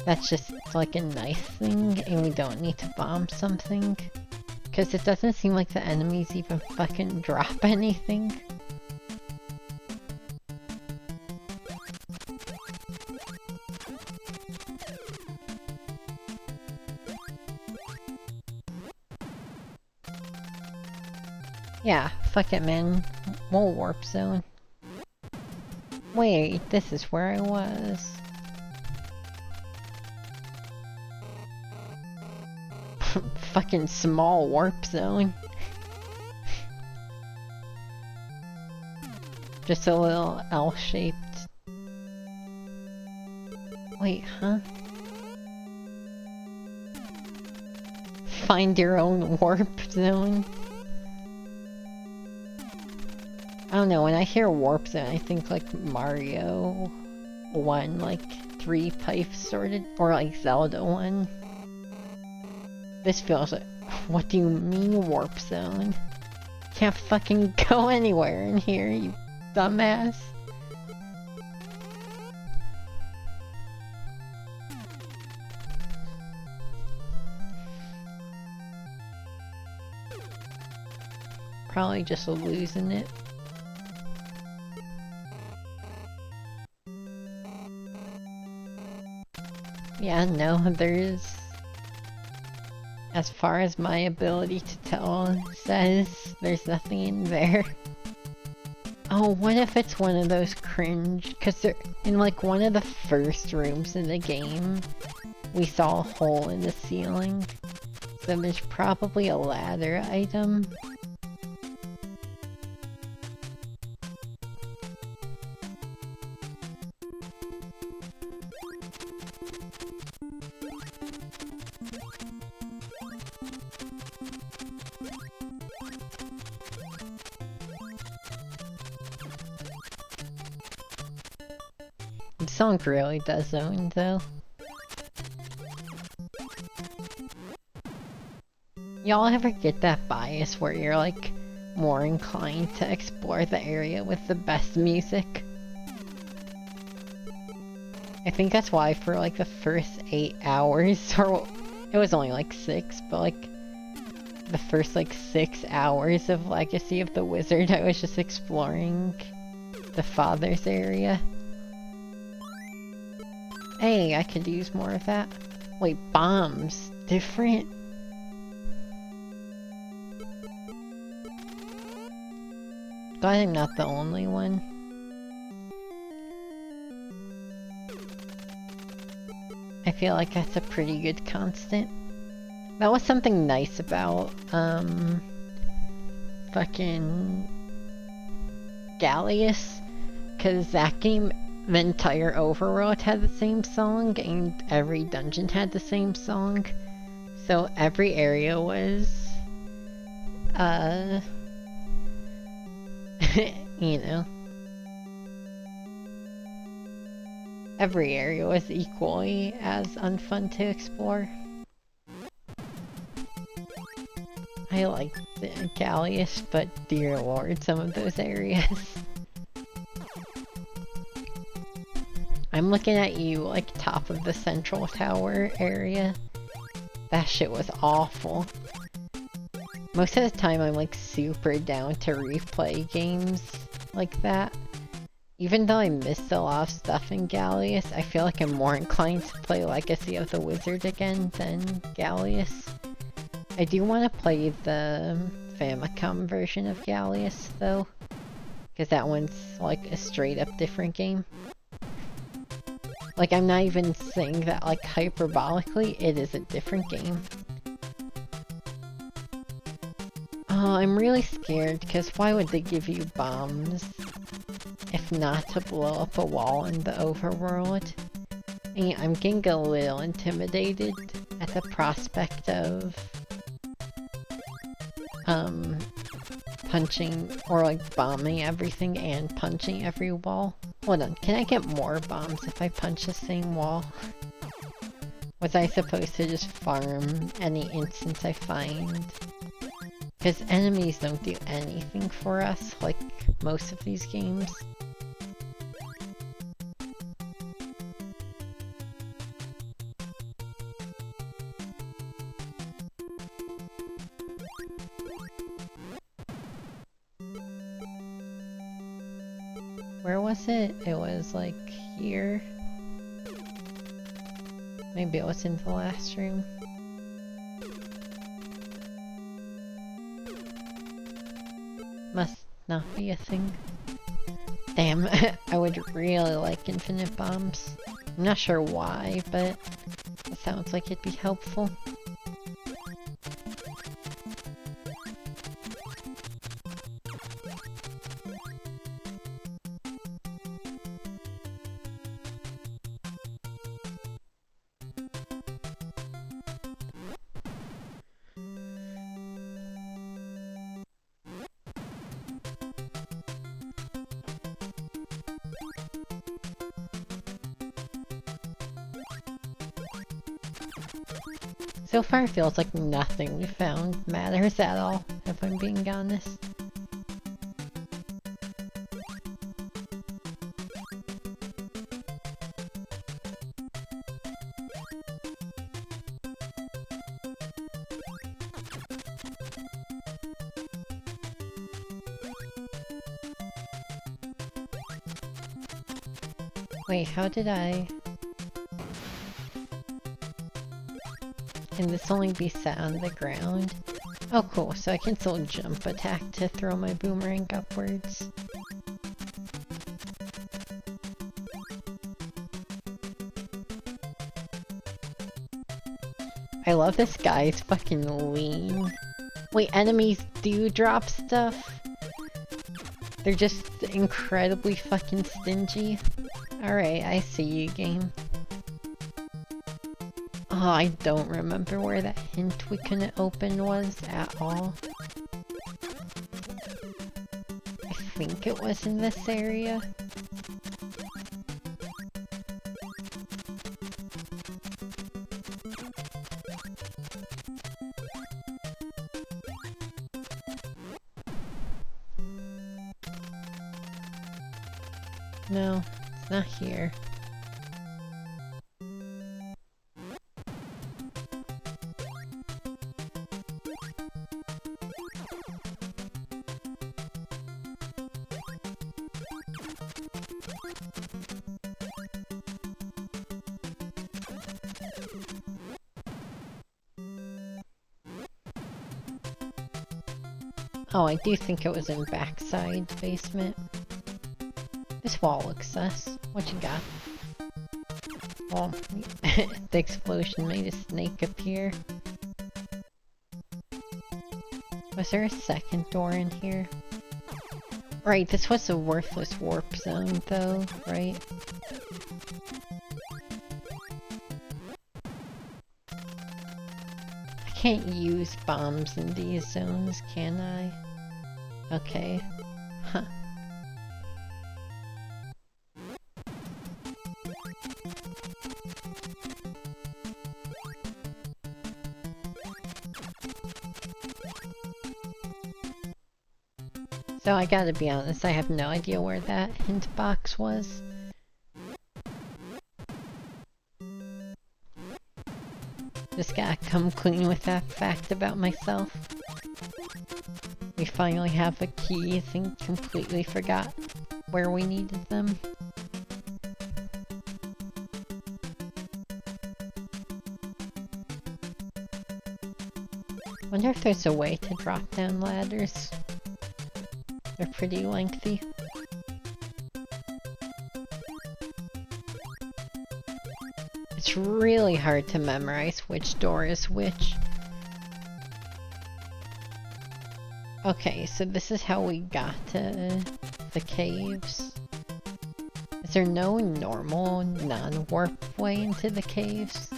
that's just like a nice thing and we don't need to bomb something. Because it doesn't seem like the enemies even fucking drop anything. Yeah, fuck it, man. We'll warp zone. Wait, this is where I was. Fucking small warp zone. Just a little L-shaped. Wait, huh? Find your own warp zone. I don't know, when I hear warp zone, I think like Mario 1, like 3 pipes sorted, or like Zelda 1. This feels like, what do you mean warp zone? Can't fucking go anywhere in here, you dumbass. Probably just losing it. Yeah, no, there's... As far as my ability to tell says, there's nothing in there. Oh, what if it's one of those cringe... Cause they're in like one of the first rooms in the game, we saw a hole in the ceiling. So there's probably a ladder item. The song really does zone, though. Y'all ever get that bias where you're like more inclined to explore the area with the best music? I think that's why for like the first 8 hours, or it was only like 6, but like the first like 6 hours of Legacy of the Wizard, I was just exploring the Father's area. Hey, I could use more of that. Wait, bombs. Different? Glad I'm not the only one. I feel like that's a pretty good constant. That was something nice about, fucking Gallius, cause that game, the entire overworld had the same song, and every dungeon had the same song. So every area was, you know, every area was equally as unfun to explore. I liked Gallius, but dear lord, some of those areas. I'm looking at you, like, top of the central tower area. That shit was awful. Most of the time I'm, like, super down to replay games like that. Even though I missed a lot of stuff in Gallius, I feel like I'm more inclined to play Legacy of the Wizard again than Gallius. I do want to play the Famicom version of Gallius, though. Because that one's, like, a straight-up different game. Like, I'm not even saying that, like, hyperbolically, it is a different game. Oh, I'm really scared, because why would they give you bombs if not to blow up a wall in the overworld? And I'm getting a little intimidated at the prospect of punching or like bombing everything and punching every wall. Hold on, can I get more bombs if I punch the same wall? Was I supposed to just farm any instance I find? Because enemies don't do anything for us, like most of these games. Where was it? It was like here. Maybe it was in the last room. Must not be a thing. Damn, I would really like infinite bombs. I'm not sure why, but it sounds like it'd be helpful. So far it feels like nothing we found matters at all, if I'm being honest. Wait, how did I... Can this only be set on the ground? Oh cool, so I can still jump attack to throw my boomerang upwards. I love this guy's fucking lean. Wait, enemies do drop stuff? They're just incredibly fucking stingy. Alright, I see you, game. Oh, I don't remember where that hint we couldn't open was at all. I think it was in this area. No, it's not here. Oh, I do think it was in backside basement. This wall looks sus. What you got? Oh, the explosion made a snake appear. Was there a second door in here? Right, this was a worthless warp zone though, right? I can't use bombs in these zones, can I? Okay. Huh. So I gotta be honest, I have no idea where that hint box was. Just gotta come clean with that fact about myself. We finally have the keys and completely forgot where we needed them. Wonder if there's a way to drop down ladders. They're pretty lengthy. It's really hard to memorize which door is which. Okay, so this is how we got to the caves. Is there no normal, non-warp way into the caves?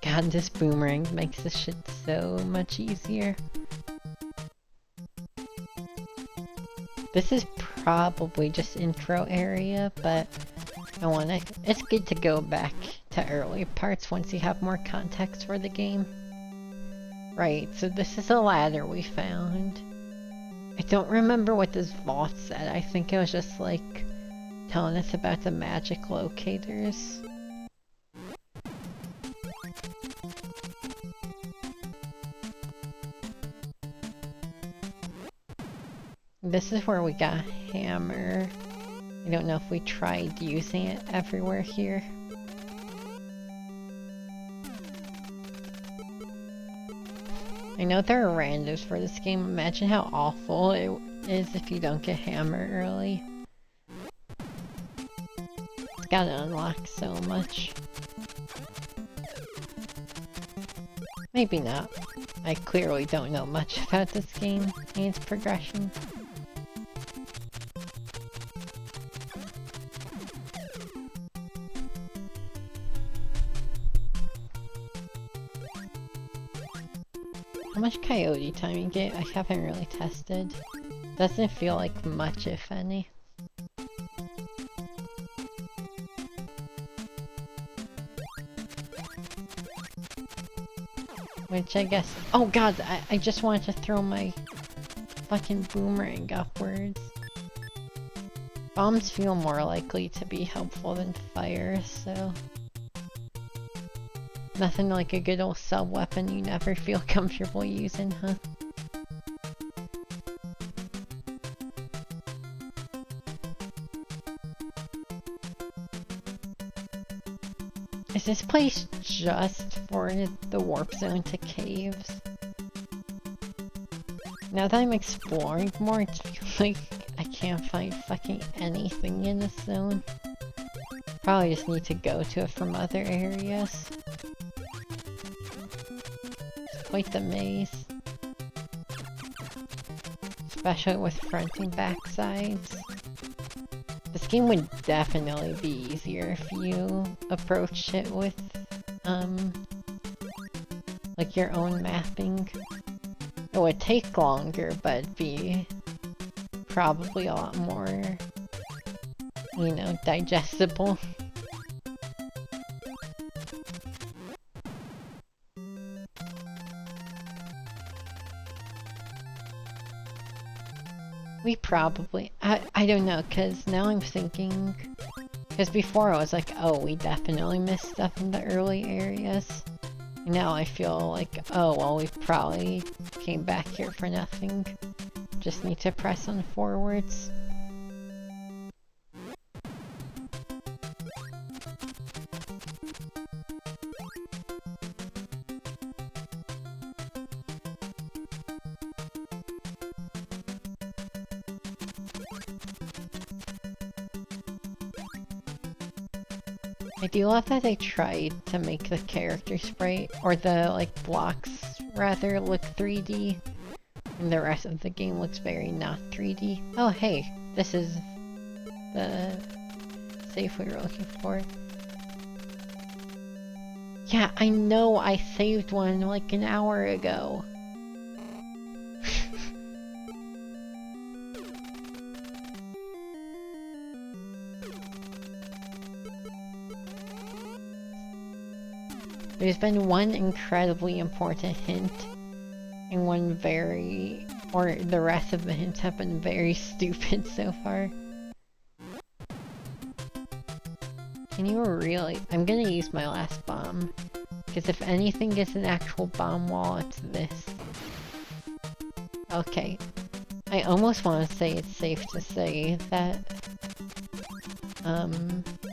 God, this boomerang makes this shit so much easier. This is probably just intro area, but it's good to go back to early parts once you have more context for the game. Right, so this is a ladder we found. I don't remember what this vault said. I think it was just like telling us about the magic locators. This is where we got a hammer. I don't know if we tried using it everywhere here. I know there are randos for this game. Imagine how awful it is if you don't get hammer early. It's gotta unlock so much. Maybe not. I clearly don't know much about this game and its progression. How much coyote time you get? I haven't really tested. Doesn't feel like much, if any. Which I guess— oh god, I just wanted to throw my fucking boomerang upwards. Bombs feel more likely to be helpful than fire, so... nothing like a good old sub-weapon you never feel comfortable using, huh? Is this place just for the warp zone to caves? Now that I'm exploring more, it feels like I can't find fucking anything in this zone. Probably just need to go to it from other areas. It's quite the maze. Especially with front and back sides. This game would definitely be easier if you approached it with, like your own mapping. It would take longer, but it'd be probably a lot more, you know, digestible. We probably— I don't know, cause now I'm thinking, cause before I was like, oh, we definitely missed stuff in the early areas. Now I feel like, oh, well, we probably came back here for nothing. Just need to press on forwards. I do love that they tried to make the character sprite, or the, like, blocks, rather, look 3D. And the rest of the game looks very not 3D. Oh, hey, this is the safe we were looking for. Yeah, I know I saved one, like, an hour ago. There's been one incredibly important hint, and one very— or the rest of the hints have been very stupid so far. Can you really— I'm gonna use my last bomb, because if anything is an actual bomb wall, it's this. Okay. I almost want to say it's safe to say that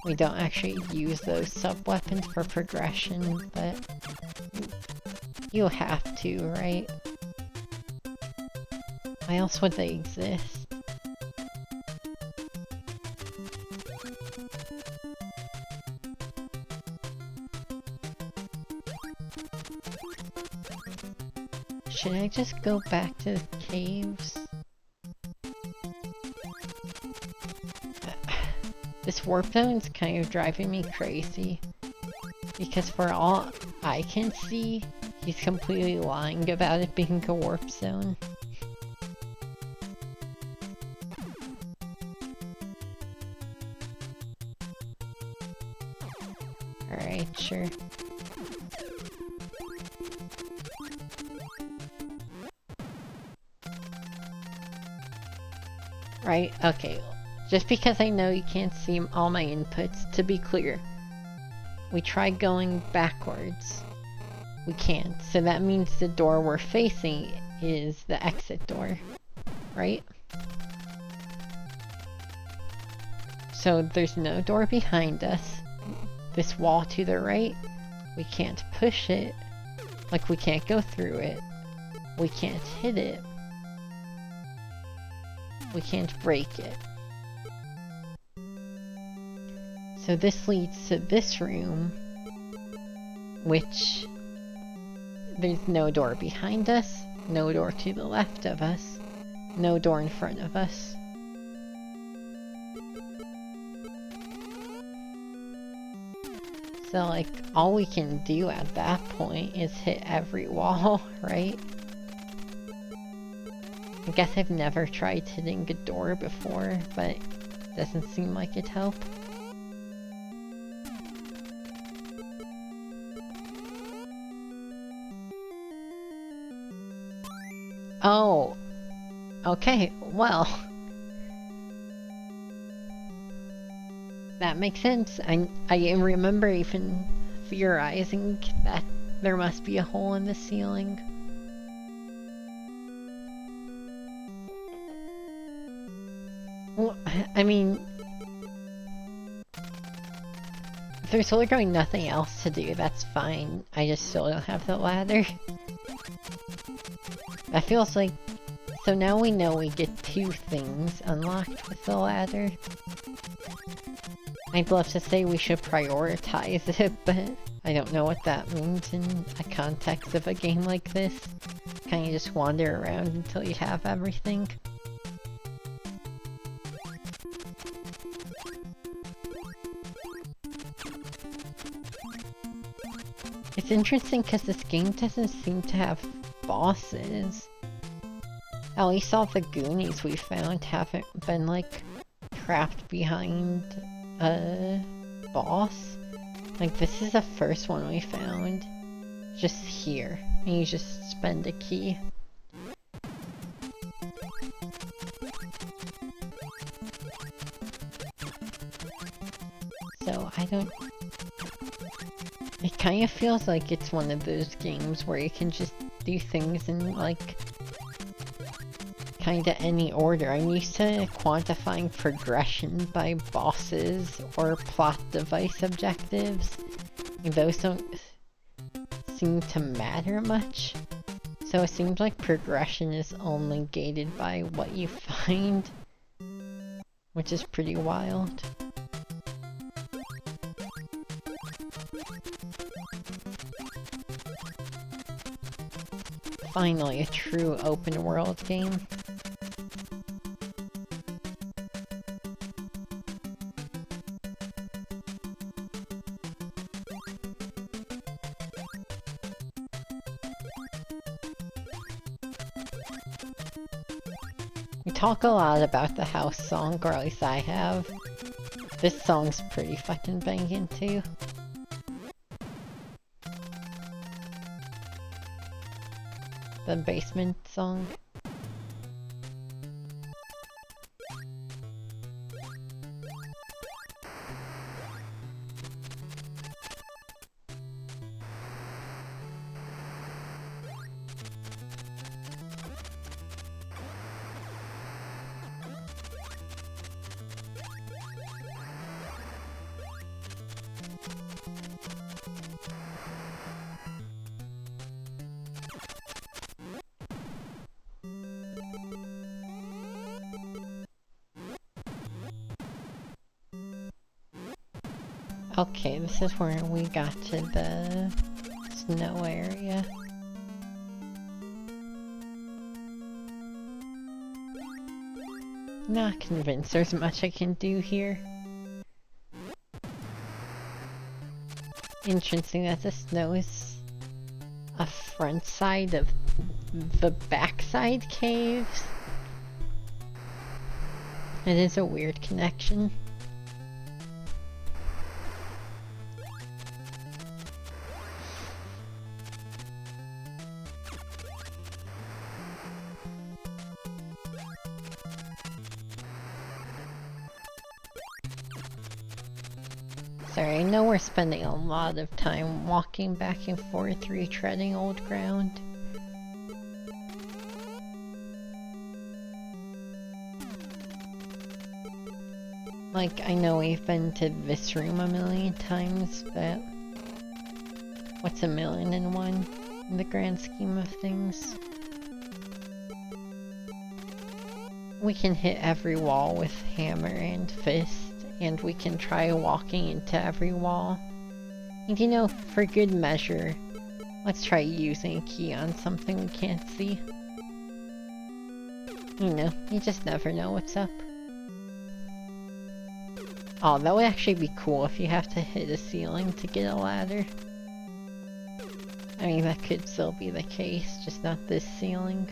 we don't actually use those sub-weapons for progression, but you have to, right? Why else would they exist? Should I just go back to the caves? This warp zone's kind of driving me crazy, because for all I can see, he's completely lying about it being a warp zone. Alright, sure. Right, okay. Just because I know you can't see all my inputs, to be clear, we tried going backwards. We can't, so that means the door we're facing is the exit door, right? So there's no door behind us. This wall to the right, we can't push it. Like, we can't go through it. We can't hit it. We can't break it. So this leads to this room, which there's no door behind us, no door to the left of us, no door in front of us. So, like, all we can do at that point is hit every wall, right? I guess I've never tried hitting a door before, but it doesn't seem like it'd help. Oh, okay, well, that makes sense. I remember even theorizing that there must be a hole in the ceiling. Well, I mean, if there's literally nothing else to do, that's fine. I just still don't have the ladder. That feels like... So now we know we get 2 things unlocked with the ladder. I'd love to say we should prioritize it, but I don't know what that means in a context of a game like this. Kinda just wander around until you have everything. It's interesting because this game doesn't seem to have bosses. At least all the Goonies we found haven't been, like, trapped behind a boss. Like, this is the first one we found. Just here. And you just spend a key. So, I don't... It kind of feels like it's one of those games where you can just do things in, like, kinda any order. I'm used to quantifying progression by bosses or plot device objectives. Those don't seem to matter much. So it seems like progression is only gated by what you find, which is pretty wild. Finally, a true open world game. We talk a lot about the house song, or at least I have. This song's pretty fucking banging too. The basement song. Okay, this is where we got to the snow area. Not convinced there's much I can do here. Interesting that the snow is a front side of the backside caves. It is a weird connection. Sorry, I know we're spending a lot of time walking back and forth, retreading old ground. Like, I know we've been to this room a million times, but what's a million and one in the grand scheme of things? We can hit every wall with hammer and fist, and we can try walking into every wall. And you know, for good measure, let's try using a key on something we can't see. You know, you just never know what's up. Oh, that would actually be cool if you have to hit a ceiling to get a ladder. I mean, that could still be the case, just not this ceiling.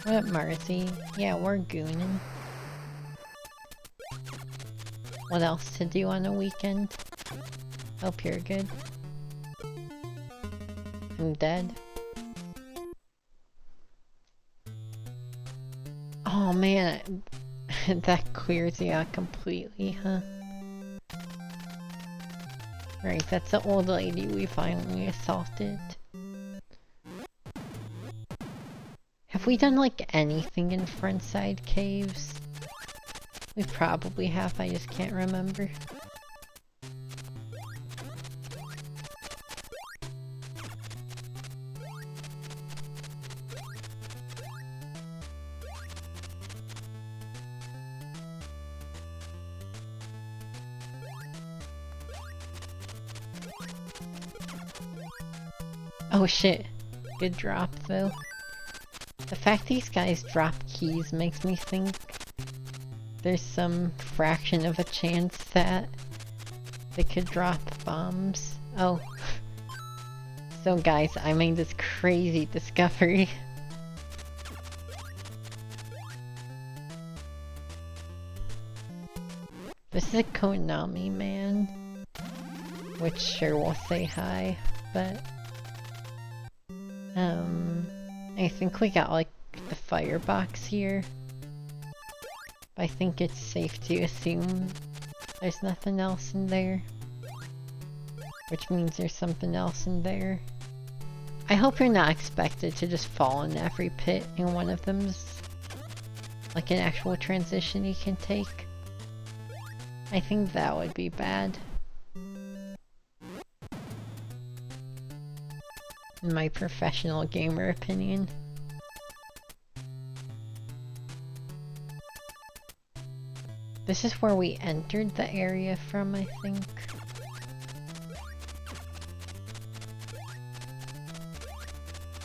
What up, Marcy? Yeah, we're gooning. What else to do on a weekend? Hope you're good. I'm dead. Oh man, that clears you out completely, huh? Right, that's the old lady we finally assaulted. Have we done like anything in Frontside Caves? We probably have, I just can't remember. Oh shit, good drop though. The fact these guys drop keys makes me think there's some fraction of a chance that they could drop bombs. Oh. So guys, I made this crazy discovery. This is a Konami man. Which sure will say hi, but I think we got like the firebox here. But I think it's safe to assume there's nothing else in there. Which means there's something else in there. I hope you're not expected to just fall in every pit and one of them's like an actual transition you can take. I think that would be bad. In my professional gamer opinion. This is where we entered the area from, I think.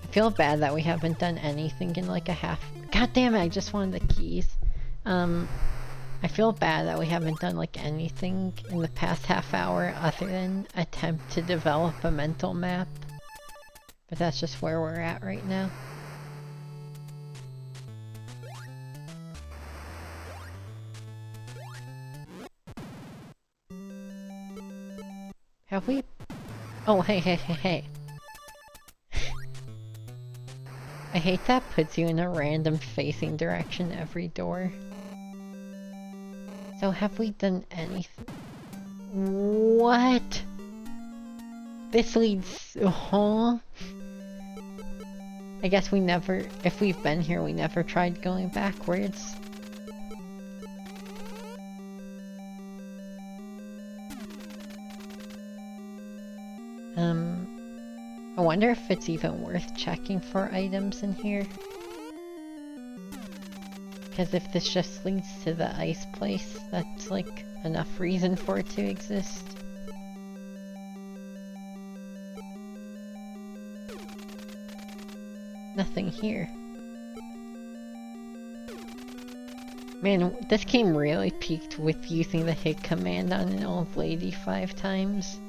I feel bad that we haven't done anything in like a half— God damn it, I just wanted the keys. I feel bad that we haven't done like anything in the past half hour other than attempt to develop a mental map. But that's just where we're at right now. Have we? Oh, hey. I hate that puts you in a random facing direction every door. So have we done anything? What? This leads— huh? I guess we never— if we've been here, we never tried going backwards. I wonder if it's even worth checking for items in here. Because if this just leads to the ice place, that's like enough reason for it to exist. Nothing here. Man, this game really peaked with using the hit command on an old lady 5 times.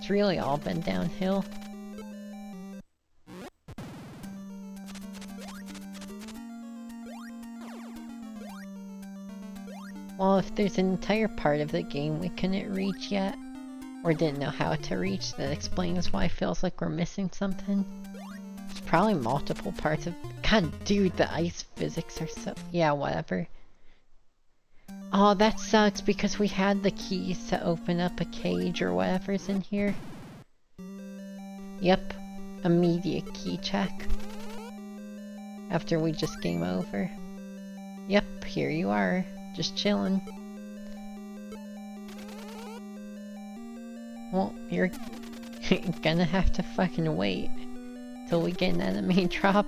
It's really all been downhill. Well, if there's an entire part of the game we couldn't reach yet, or didn't know how to reach, that explains why it feels like we're missing something. There's probably multiple parts of... God, dude, the ice physics are so... Yeah, whatever. Oh, that sucks because we had the keys to open up a cage or whatever's in here. Yep, immediate key check. After we just game over. Yep, here you are. Just chilling. Well, you're gonna have to fucking wait till we get an enemy drop.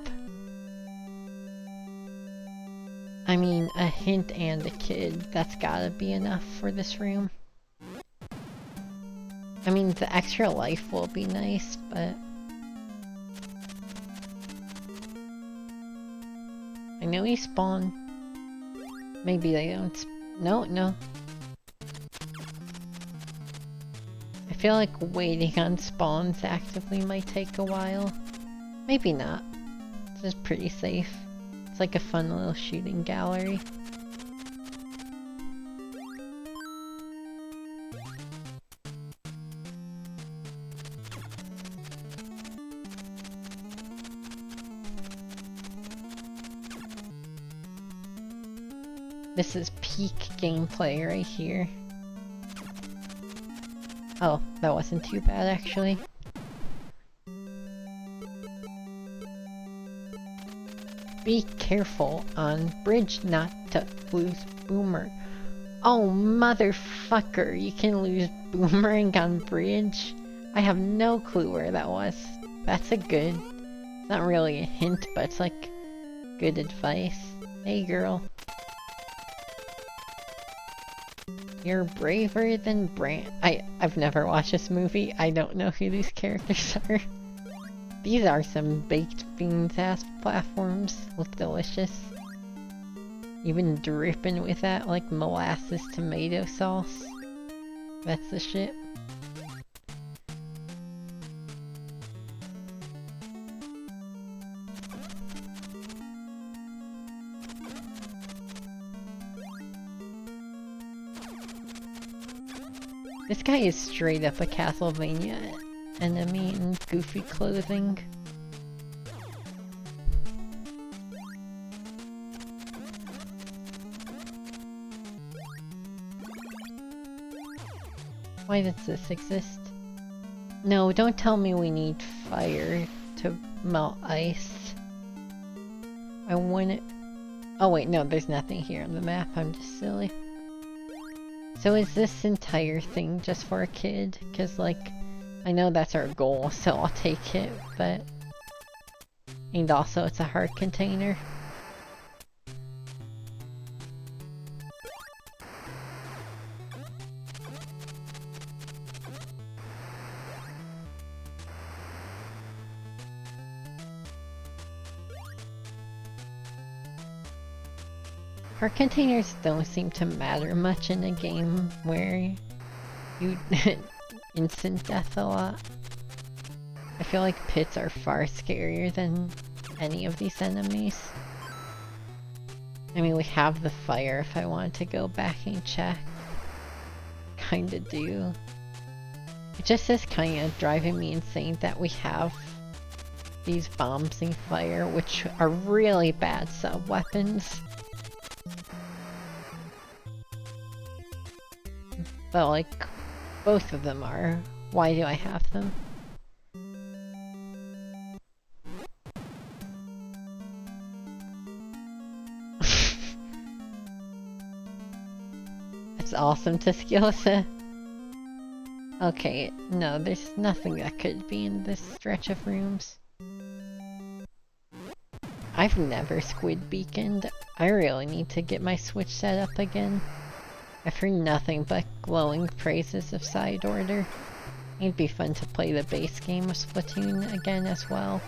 I mean, a hint and a kid, that's gotta be enough for this room. I mean, the extra life will be nice, but... I know he spawned. Maybe they don't no. I feel like waiting on spawns actively might take a while. Maybe not. It's just pretty safe. It's like a fun little shooting gallery. This is peak gameplay right here. Oh, that wasn't too bad actually. Be careful on bridge not to lose boomer. Oh motherfucker, you can lose boomerang on bridge? I have no clue where that was. That's a good... It's not really a hint, but it's like good advice. Hey girl. You're braver than Brand. I've never watched this movie. I don't know who these characters are. These are some baked beans ass platforms. Look delicious. Even dripping with that like molasses tomato sauce. That's the shit. This guy is straight up a Castlevania enemy in goofy clothing. Why does this exist? No, don't tell me we need fire to melt ice. I want it. Oh wait, no, there's nothing here on the map. I'm just silly. So is this entire thing just for a kid? Cause like, I know that's our goal, so I'll take it, but... And also it's a heart container. Heart containers don't seem to matter much in a game where you instant death a lot. I feel like pits are far scarier than any of these enemies. I mean, we have the fire if I wanted to go back and check. Kinda do. It just is kinda driving me insane that we have these bombs and fire, which are really bad sub-weapons. But like, both of them are. Why do I have them? It's awesome to Skillsa. Okay, no, there's nothing that could be in this stretch of rooms. I've never squid beaconed. I really need to get my Switch set up again. I've heard nothing but glowing praises of Side Order. It'd be fun to play the base game of Splatoon again as well.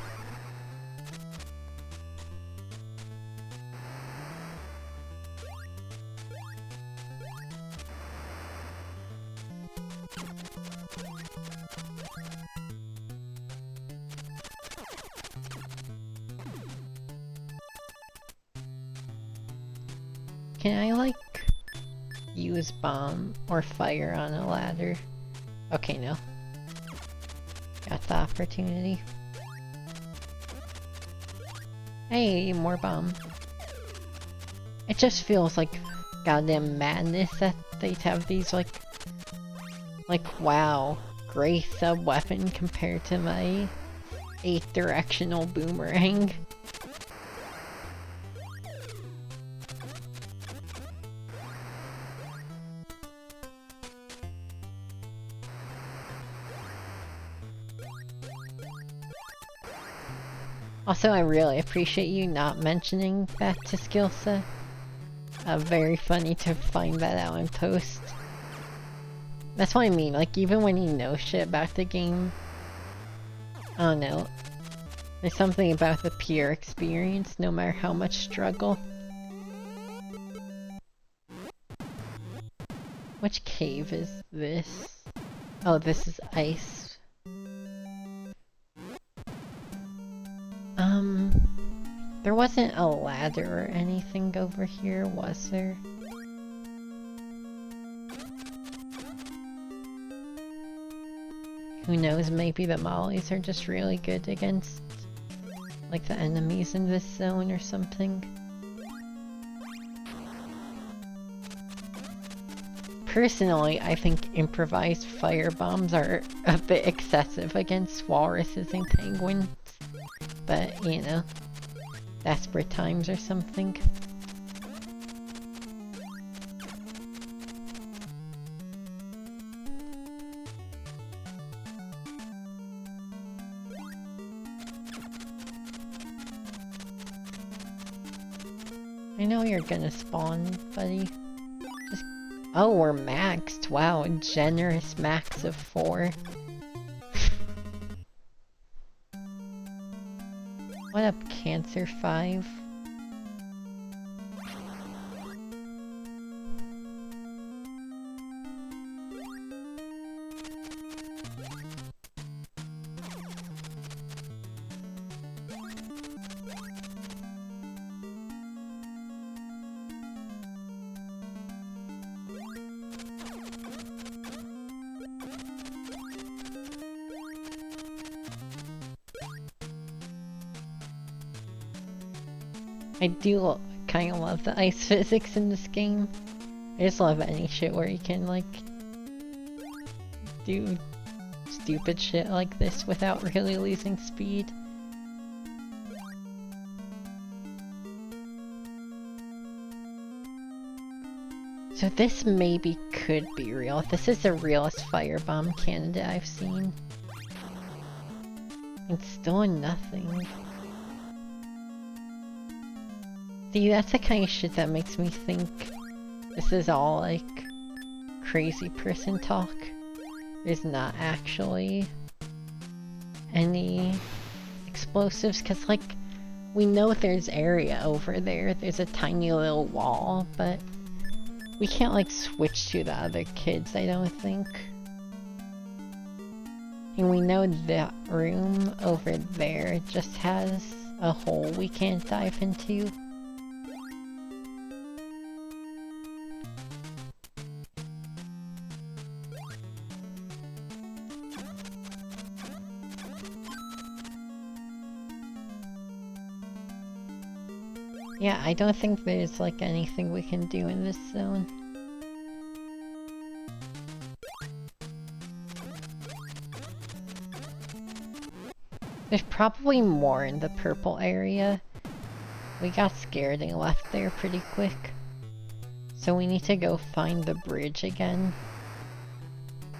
Can I, like, use bomb or fire on a ladder? Okay, no. Got the opportunity. Hey, more bomb. It just feels like goddamn madness that they'd have these, like, wow, gray sub-weapon compared to my 8th directional boomerang. Also, I really appreciate you not mentioning that to Skillsa. Very funny to find that out in post. That's what I mean, like, even when you know shit about the game, I don't know. There's something about the pure experience, no matter how much struggle. Which cave is this? Oh, this is ice. There wasn't a ladder or anything over here, was there? Who knows, maybe the mollies are just really good against, like, the enemies in this zone or something. Personally, I think improvised fire bombs are a bit excessive against walruses and penguins. But, you know, desperate times or something. I know you're gonna spawn, buddy. Just... Oh, we're maxed. Wow, a generous max of 4. What up, Cancer 5? I do kind of love the ice physics in this game. I just love any shit where you can, like, do stupid shit like this without really losing speed. So this maybe could be real. This is the realest firebomb candidate I've seen. It's still nothing. See, that's the kind of shit that makes me think this is all, like, crazy person talk. There's not actually any explosives, because, like, we know there's area over there. There's a tiny little wall, but we can't, like, switch to the other kids, I don't think. And we know that room over there just has a hole we can't dive into. Yeah, I don't think there's, like, anything we can do in this zone. There's probably more in the purple area. We got scared and left there pretty quick. So we need to go find the bridge again.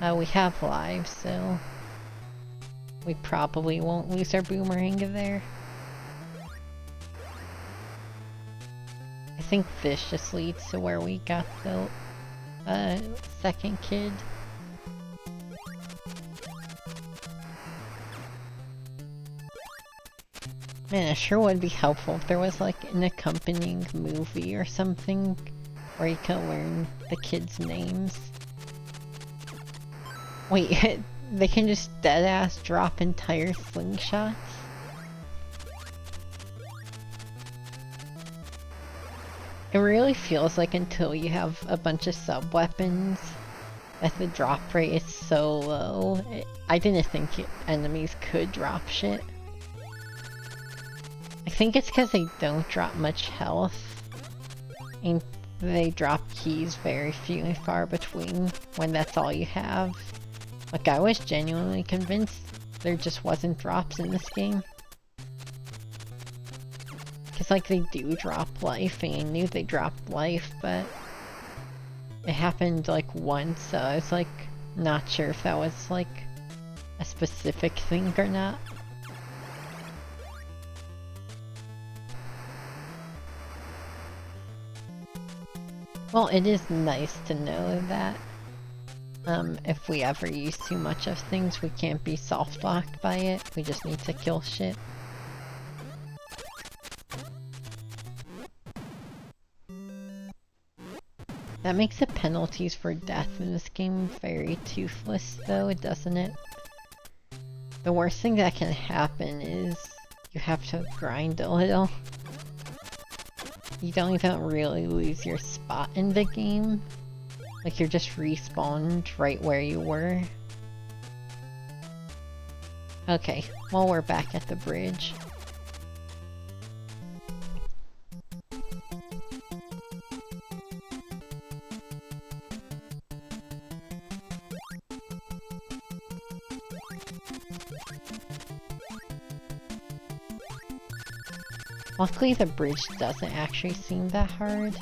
We have lives, so we probably won't lose our boomerang there. I think this just leads to where we got the second kid. Man, it sure would be helpful if there was, like, an accompanying movie or something where you could learn the kids' names. Wait, they can just deadass drop entire slingshots? It really feels like until you have a bunch of sub-weapons that the drop rate is so low. I didn't think enemies could drop shit. I think it's because they don't drop much health, and they drop keys very few and far between when that's all you have. Like, I was genuinely convinced there just wasn't drops in this game. Because, like, they do drop life, and I knew they dropped life, but it happened, like, once, so I was, like, not sure if that was, like, a specific thing or not. Well, it is nice to know that if we ever use too much of things, we can't be soft-locked by it. We just need to kill shit. That makes the penalties for death in this game very toothless, though, doesn't it? The worst thing that can happen is you have to grind a little. You don't even really lose your spot in the game. Like, you're just respawned right where you were. Okay, well, we're back at the bridge. Luckily, the bridge doesn't actually seem that hard.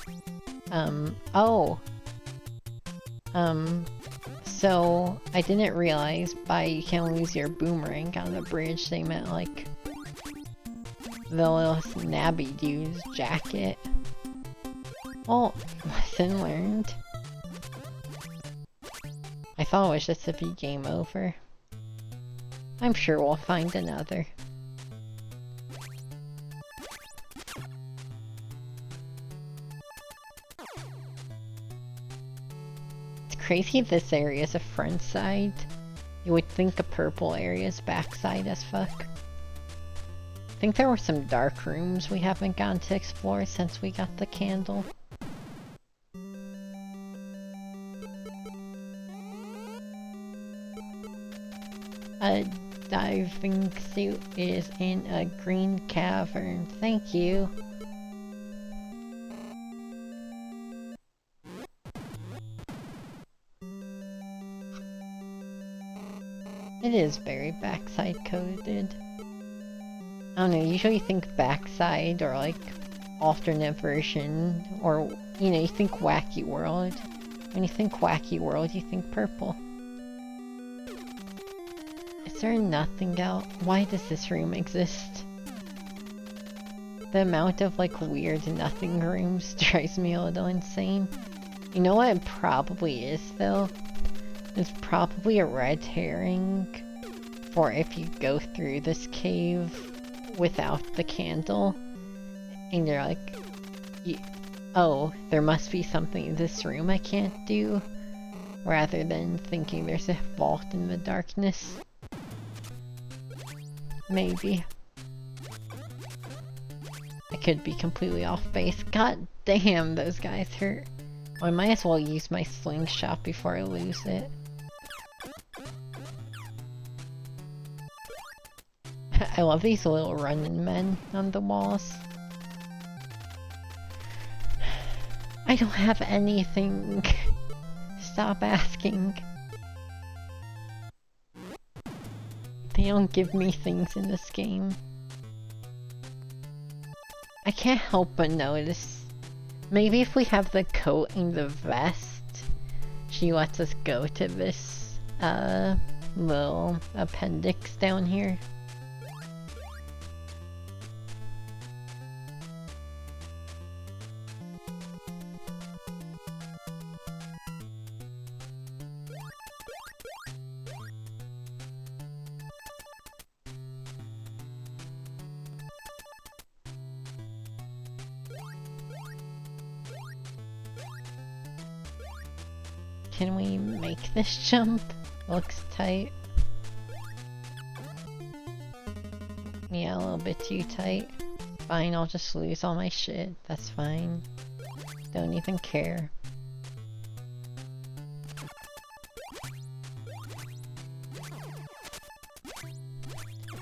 So I didn't realize by you can't lose your boomerang on the bridge, they meant like the little snabby dude's jacket. Well, lesson learned. I thought it was just to be game over. I'm sure we'll find another. Crazy this area is a front side. You would think a purple area is backside as fuck. I think there were some dark rooms we haven't gotten to explore since we got the candle. A diving suit is in a green cavern. Thank you. It is very backside coded. I don't know, usually you think backside or like alternate version, or you know, you think wacky world. When you think wacky world, you think purple. Is there nothing else? Why does this room exist? The amount of like weird nothing rooms drives me a little insane. You know what it probably is though? It's probably a red herring for if you go through this cave without the candle and you're like, oh, there must be something in this room I can't do, rather than thinking there's a vault in the darkness. Maybe. I could be completely off base. God damn, those guys hurt. Well, I might as well use my slingshot before I lose it. I love these little running men on the walls. I don't have anything. Stop asking. They don't give me things in this game. I can't help but notice. Maybe if we have the coat and the vest, she lets us go to this, little appendix down here. Can we make this jump? Looks tight. Yeah, a little bit too tight. Fine, I'll just lose all my shit. That's fine. Don't even care.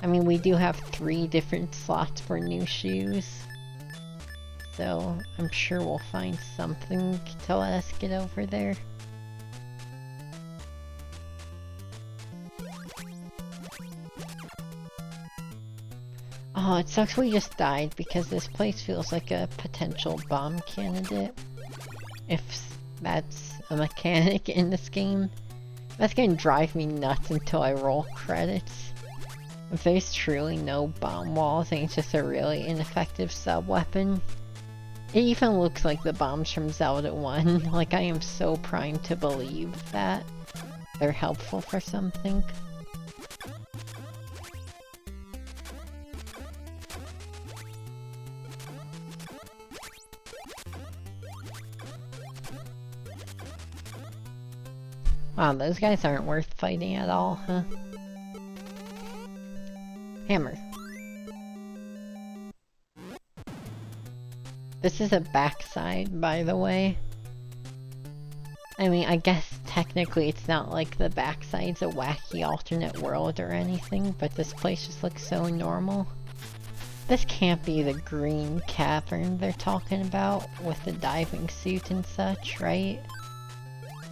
I mean, we do have 3 different slots for new shoes. So, I'm sure we'll find something to let us get over there. Oh, it sucks we just died because this place feels like a potential bomb candidate. If that's a mechanic in this game. That's gonna drive me nuts until I roll credits. If there's truly no bomb walls and it's just a really ineffective sub-weapon. It even looks like the bombs from Zelda 1. Like, I am so primed to believe that they're helpful for something. Wow, those guys aren't worth fighting at all, huh? Hammer. This is a backside, by the way. I mean, I guess technically it's not like the backside's a wacky alternate world or anything, but this place just looks so normal. This can't be the green cavern they're talking about with the diving suit and such, right?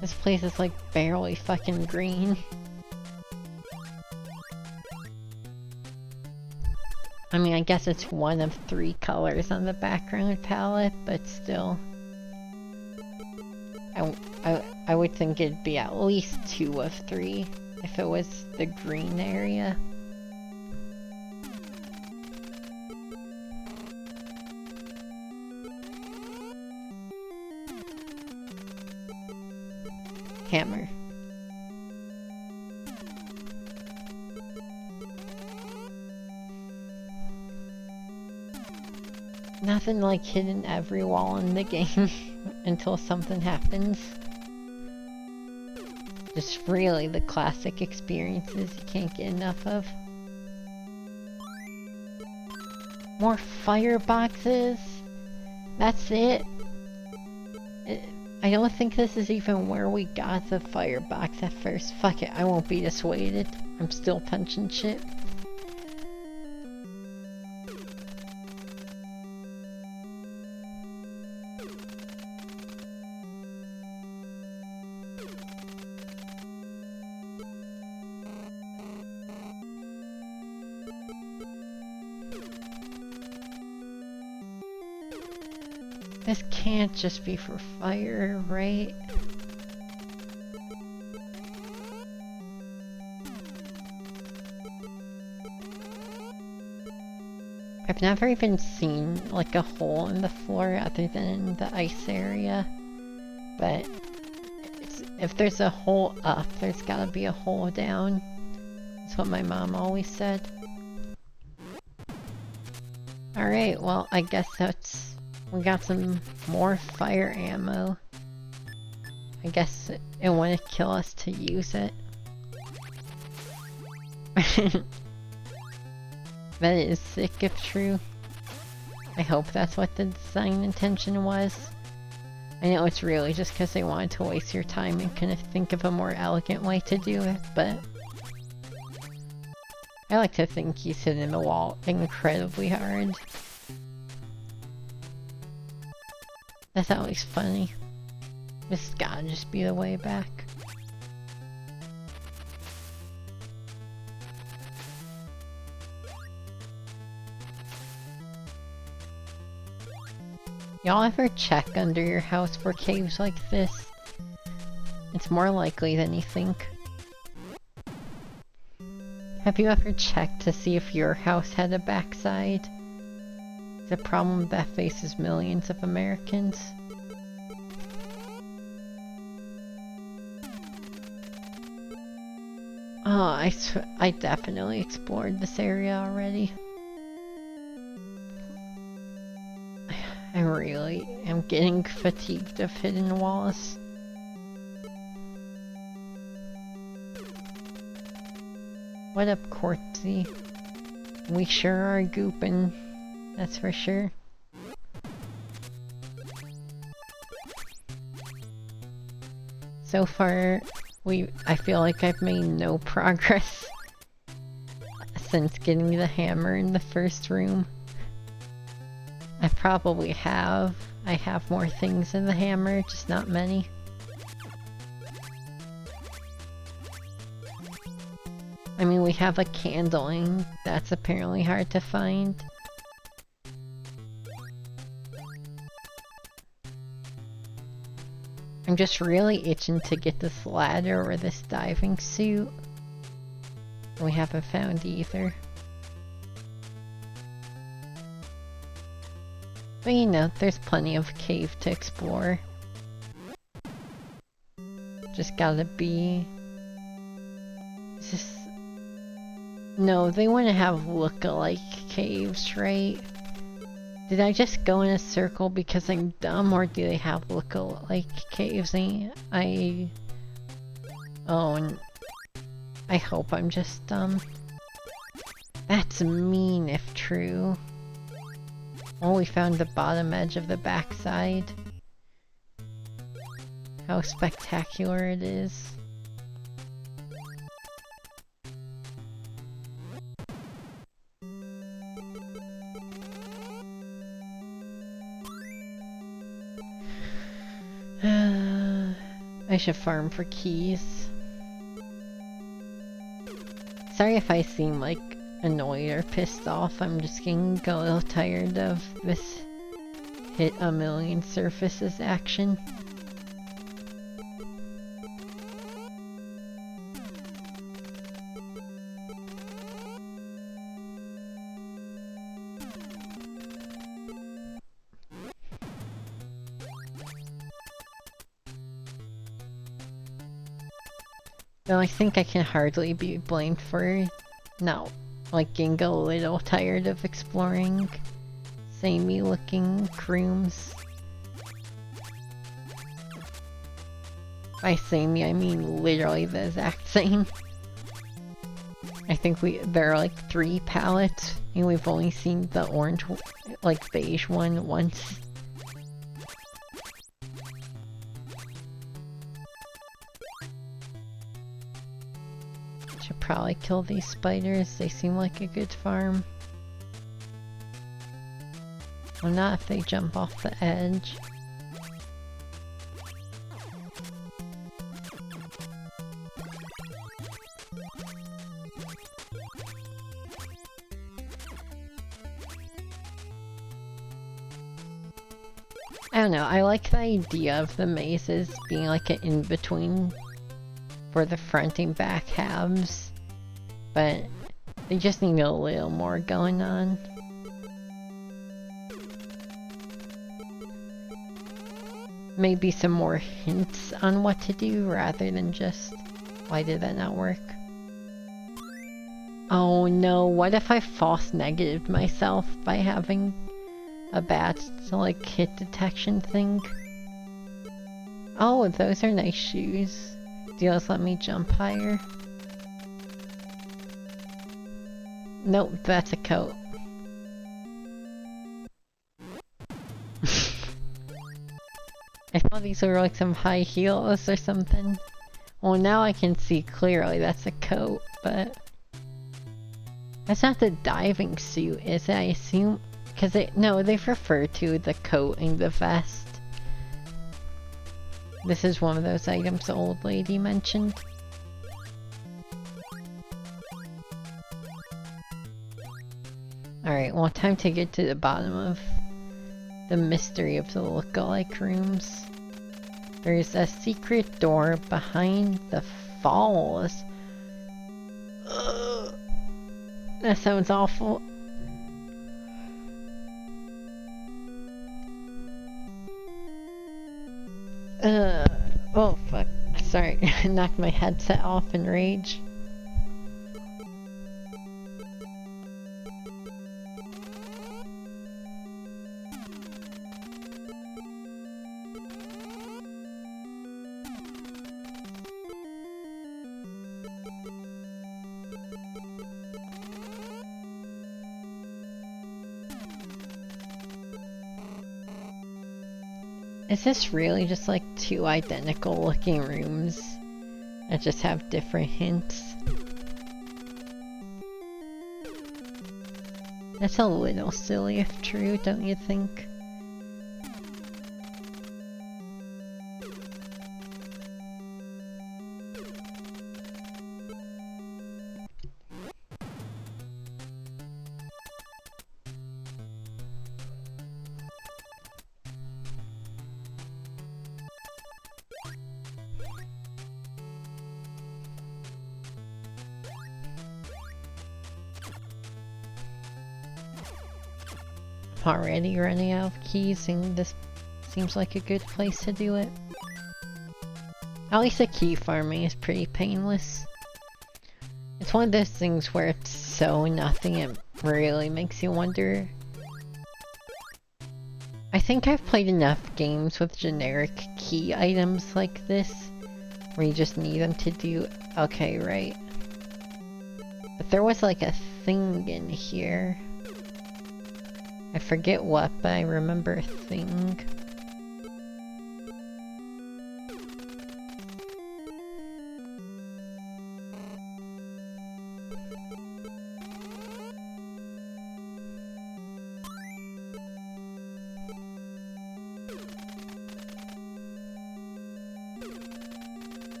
This place is like barely fucking green. I mean, I guess it's one of 3 colors on the background palette, but still. I would think it'd be at least 2 of 3 if it was the green area. Hammer. Nothing like hitting every wall in the game until something happens. Just really the classic experiences you can't get enough of. More fireboxes? That's it? I don't think this is even where we got the firebox at first. Fuck it, I won't be dissuaded. I'm still punching shit. This can't just be for fire, right? I've never even seen like a hole in the floor other than the ice area, but if there's a hole up, there's gotta be a hole down. That's what my mom always said. Alright, well, I guess we got some more fire ammo. I guess it wouldn't kill us to use it. That is sick if true. I hope that's what the design intention was. I know it's really just because they wanted to waste your time and couldn't think of a more elegant way to do it, but I like to think he's hitting the wall incredibly hard. That's always funny. This has gotta just be the way back. Y'all ever check under your house for caves like this? It's more likely than you think. Have you ever checked to see if your house had a backside? It's a problem that faces millions of Americans. Oh, I definitely explored this area already. I really am getting fatigued of hidden walls. What up, Quartzy? We sure are gooping, that's for sure. So far, I feel like I've made no progress since getting the hammer in the first room. I probably have. I have more things in the hammer, just not many. I mean, we have a candling. That's apparently hard to find. I'm just really itching to get this ladder or this diving suit. We haven't found either. But you know, there's plenty of cave to explore. Just gotta be... Just... No, they want to have look-alike caves, right? Did I just go in a circle because I'm dumb, or do they have look-alike caves? Oh, I hope I'm just dumb. That's mean if true. Oh, we found the bottom edge of the backside. How spectacular it is. I should farm for keys. Sorry if I seem like annoyed or pissed off. I'm just getting a little tired of this hit a million surfaces action. Though I think I can hardly be blamed for getting a little tired of exploring samey looking rooms. By samey I mean literally the exact same. I think there are like 3 palettes and we've only seen the orange, like beige one once. Probably kill these spiders, they seem like a good farm. Well, not if they jump off the edge. I don't know, I like the idea of the mazes being like an in-between for the front and back halves. But they just need a little more going on. Maybe some more hints on what to do rather than just, why did that not work? Oh no, what if I false negatived myself by having a bad like hit detection thing? Oh, those are nice shoes. Do those let me jump higher? Nope, that's a coat. I thought these were like some high heels or something. Well, now I can see clearly that's a coat, but... That's not the diving suit, is it? I assume... Because no, they refer to the coat and the vest. This is one of those items the old lady mentioned. Alright, well, time to get to the bottom of the mystery of the look-alike rooms. There's a secret door behind the falls. Ugh. That sounds awful. Oh fuck. Sorry, I knocked my headset off in rage. Is this really just like two identical looking rooms that just have different hints? That's a little silly if true, don't you think? Already running out of keys, and this seems like a good place to do it. At least the key farming is pretty painless. It's one of those things where it's so nothing it really makes you wonder. I think I've played enough games with generic key items like this, where you just need them to do okay, right? But there was like a thing in here. I forget what, but I remember a thing.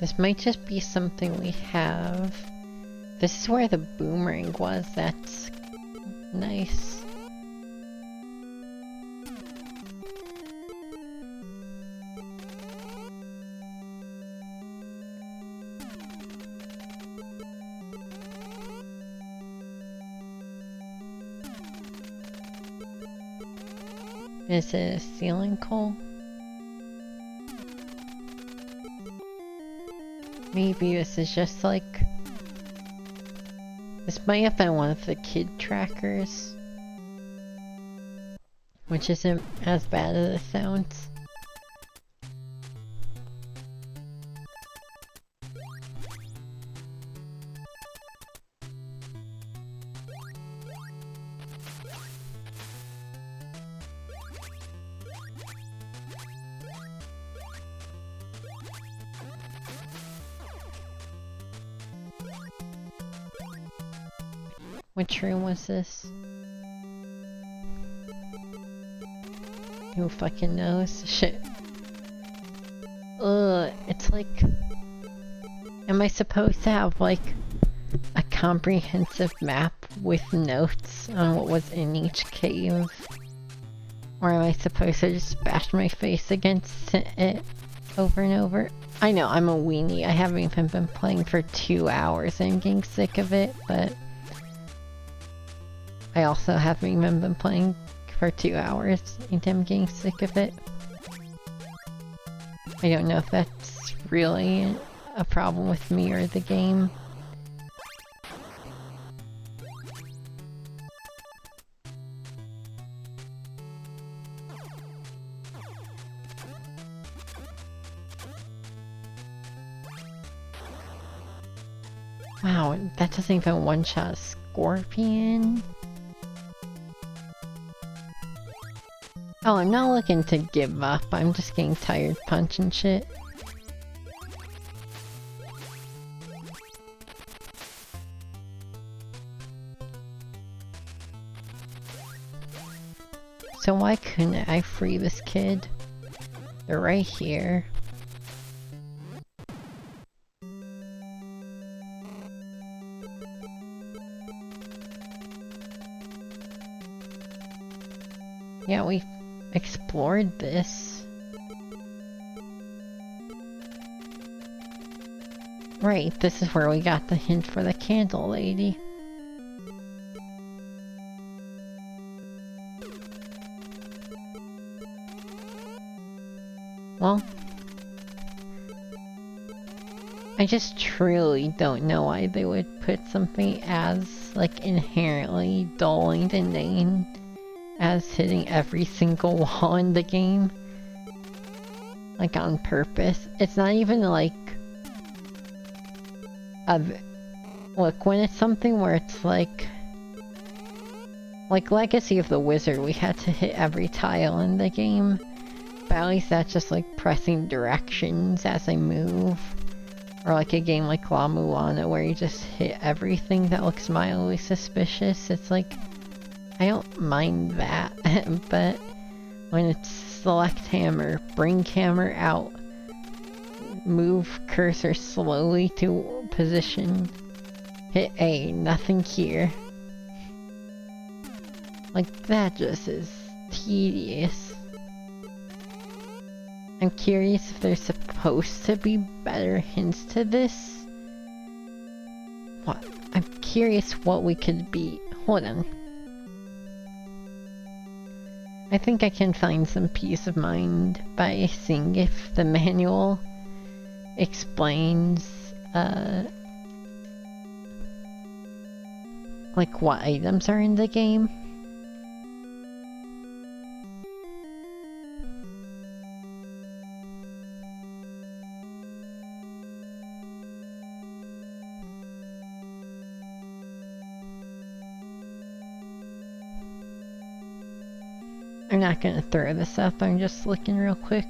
This might just be something we have. This is where the boomerang was. That's nice. Is it a ceiling coal? Maybe this is just like... This might have been one of the kid trackers. Which isn't as bad as it sounds. Which room was this? Who fucking knows? Shit. Ugh, it's like... Am I supposed to have like a comprehensive map with notes on what was in each cave? Or am I supposed to just bash my face against it over and over? I know, I'm a weenie. I haven't even been playing for 2 hours and I'm getting sick of it, but... I also haven't even been playing for 2 hours and I'm getting sick of it. I don't know if that's really a problem with me or the game. Wow, that doesn't even one-shot a scorpion. Oh, I'm not looking to give up, I'm just getting tired punching shit. So why couldn't I free this kid? They're right here. Yeah, we explored this. Right, this is where we got the hint for the candle lady. Well, I just truly don't know why they would put something as, like, inherently dull and inane as hitting every single wall in the game. like on purpose. It's not even like look, when it's something where it's like Legacy of the Wizard, we had to hit every tile in the game, but at least that's just like pressing directions as I move. Or like a game like La Mulana where you just hit everything that looks mildly suspicious. It's like, I don't mind that, but when it's select hammer, bring camera out, move cursor slowly to position, hit A, nothing here. Like, that just is tedious. I'm curious if there's supposed to be better hints to this. What? I'm curious what we could be. Hold on. I think I can find some peace of mind by seeing if the manual explains, like what items are in the game. I'm not gonna throw this up, I'm just looking real quick.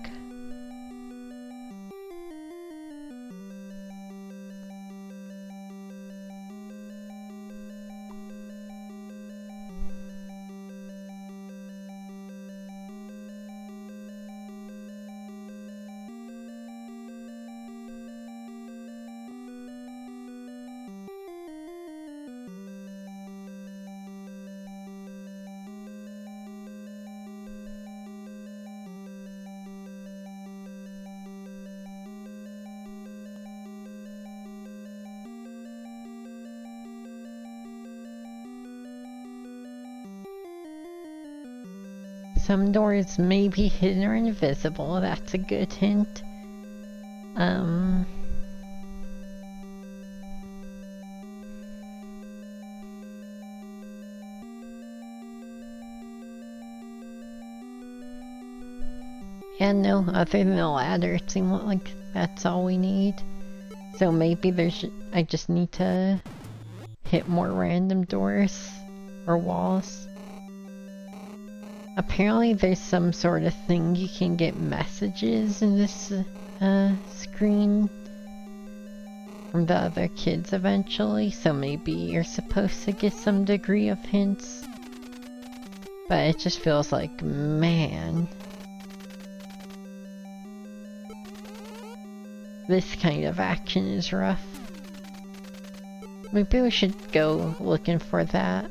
Some doors may be hidden or invisible, that's a good hint. Yeah, no, other than the ladder, it seemed like that's all we need. So maybe I just need to hit more random doors or walls. Apparently there's some sort of thing you can get messages in this screen from the other kids eventually, so maybe you're supposed to get some degree of hints. But it just feels like, man, this kind of action is rough. Maybe we should go looking for that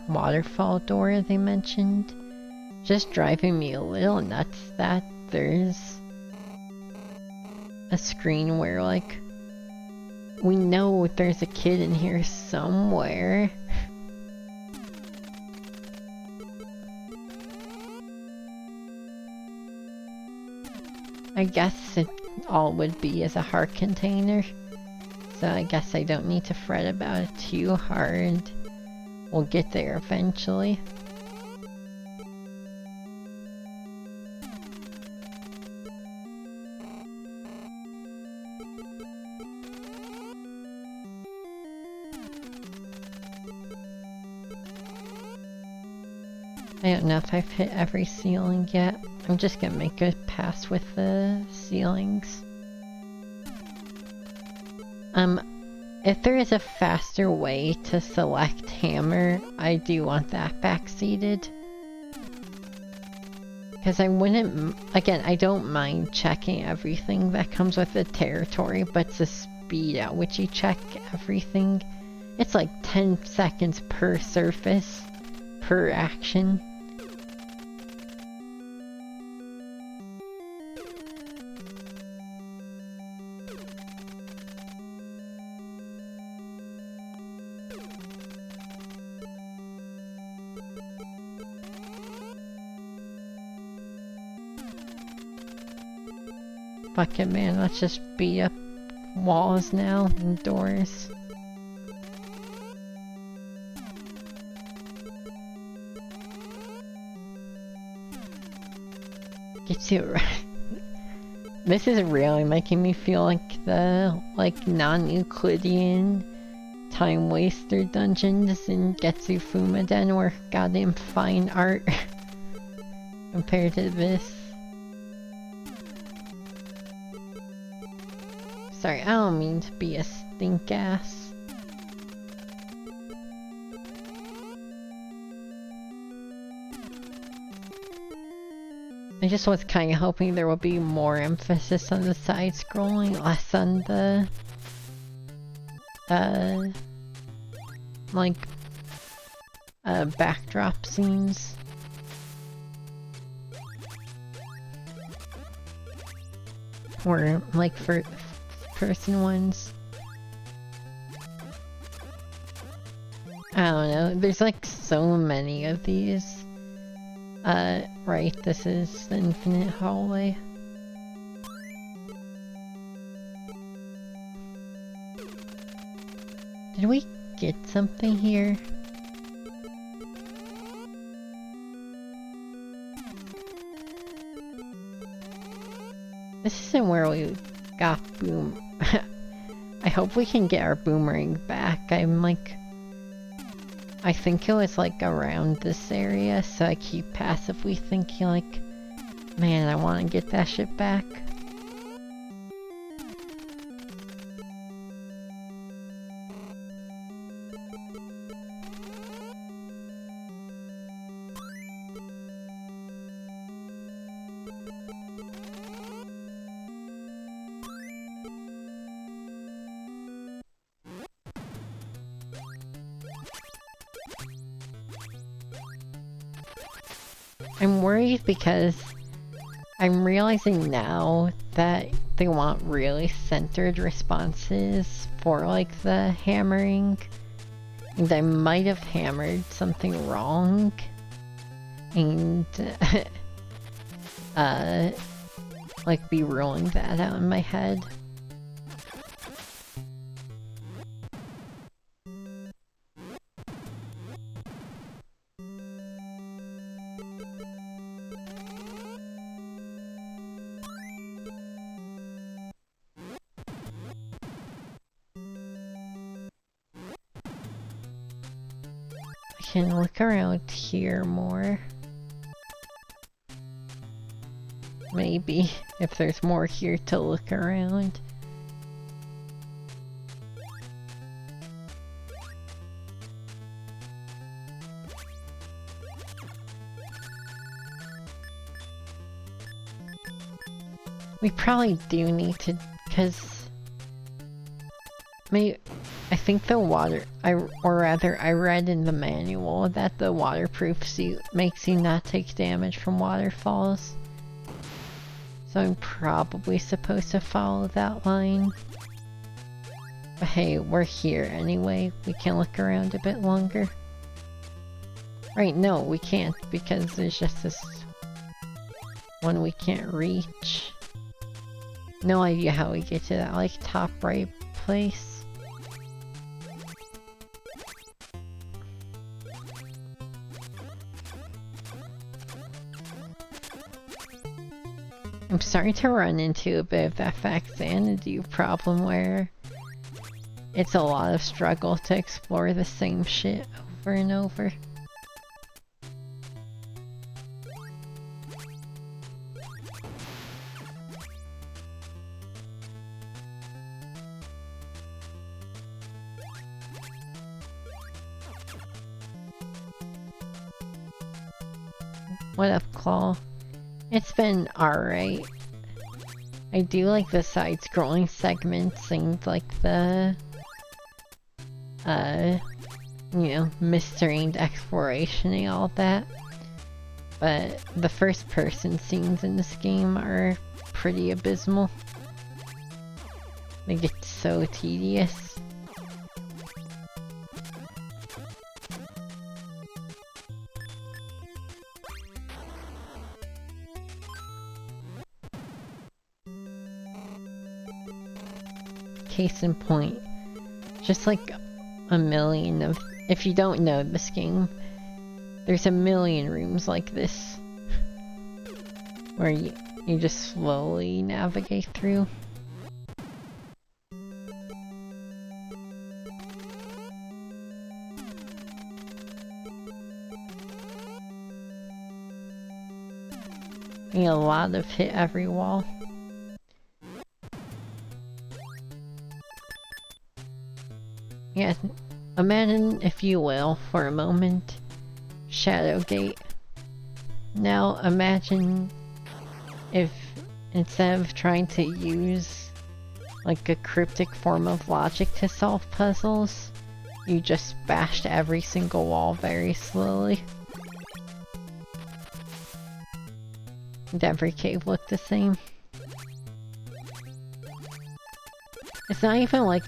waterfall door they mentioned. Just driving me a little nuts that there's a screen where, like, we know there's a kid in here somewhere. I guess it all would be as a heart container, so I guess I don't need to fret about it too hard. We'll get there eventually. I don't know if I've hit every ceiling yet. I'm just gonna make a pass with the ceilings. If there is a faster way to select hammer, I do want that backseated. Because I wouldn't, again, I don't mind checking everything that comes with the territory, but it's the speed at which you check everything. It's like 10 seconds per surface, per action. Fuck it, man, let's just beat up walls now and doors. Gets you right. This is really making me feel like the non-Euclidean time waster dungeons in Getsu Fumaden were goddamn fine art compared to this. Sorry, I don't mean to be a stink ass. I just was kind of hoping there will be more emphasis on the side-scrolling, less on the, backdrop scenes. Or, like, first-person ones. I don't know, there's like so many of these. Right, this is the infinite hallway. Did we get something here? This isn't where we got boom. I hope we can get our boomerang back. I think it was like around this area, so I keep passively thinking like, man, I want to get that shit back. I'm worried because I'm realizing now that they want really centered responses for like the hammering, and I might have hammered something wrong and like be ruling that out in my head. Can look around here more. Maybe, if there's more here to look around. We probably do need to, because I think the water, I read in the manual that the waterproof suit makes you not take damage from waterfalls. So I'm probably supposed to follow that line. But hey, we're here anyway. We can look around a bit longer. Right, no, we can't because there's just this one we can't reach. No idea how we get to that, like, top right place. I'm starting to run into a bit of that Faxanadu problem where it's a lot of struggle to explore the same shit over and over. What up, Claw? It's been alright. I do like the side-scrolling segments and like the, you know, mystery and exploration and all that. But the first-person scenes in this game are pretty abysmal. They get so tedious. Case in point, just like a million of, if you don't know this game, there's a million rooms like this. where you just slowly navigate through. A lot of hit every wall. Yeah, imagine, if you will, for a moment, Shadowgate. Now imagine if, instead of trying to use like a cryptic form of logic to solve puzzles, you just bashed every single wall very slowly. And every cave looked the same. It's not even like,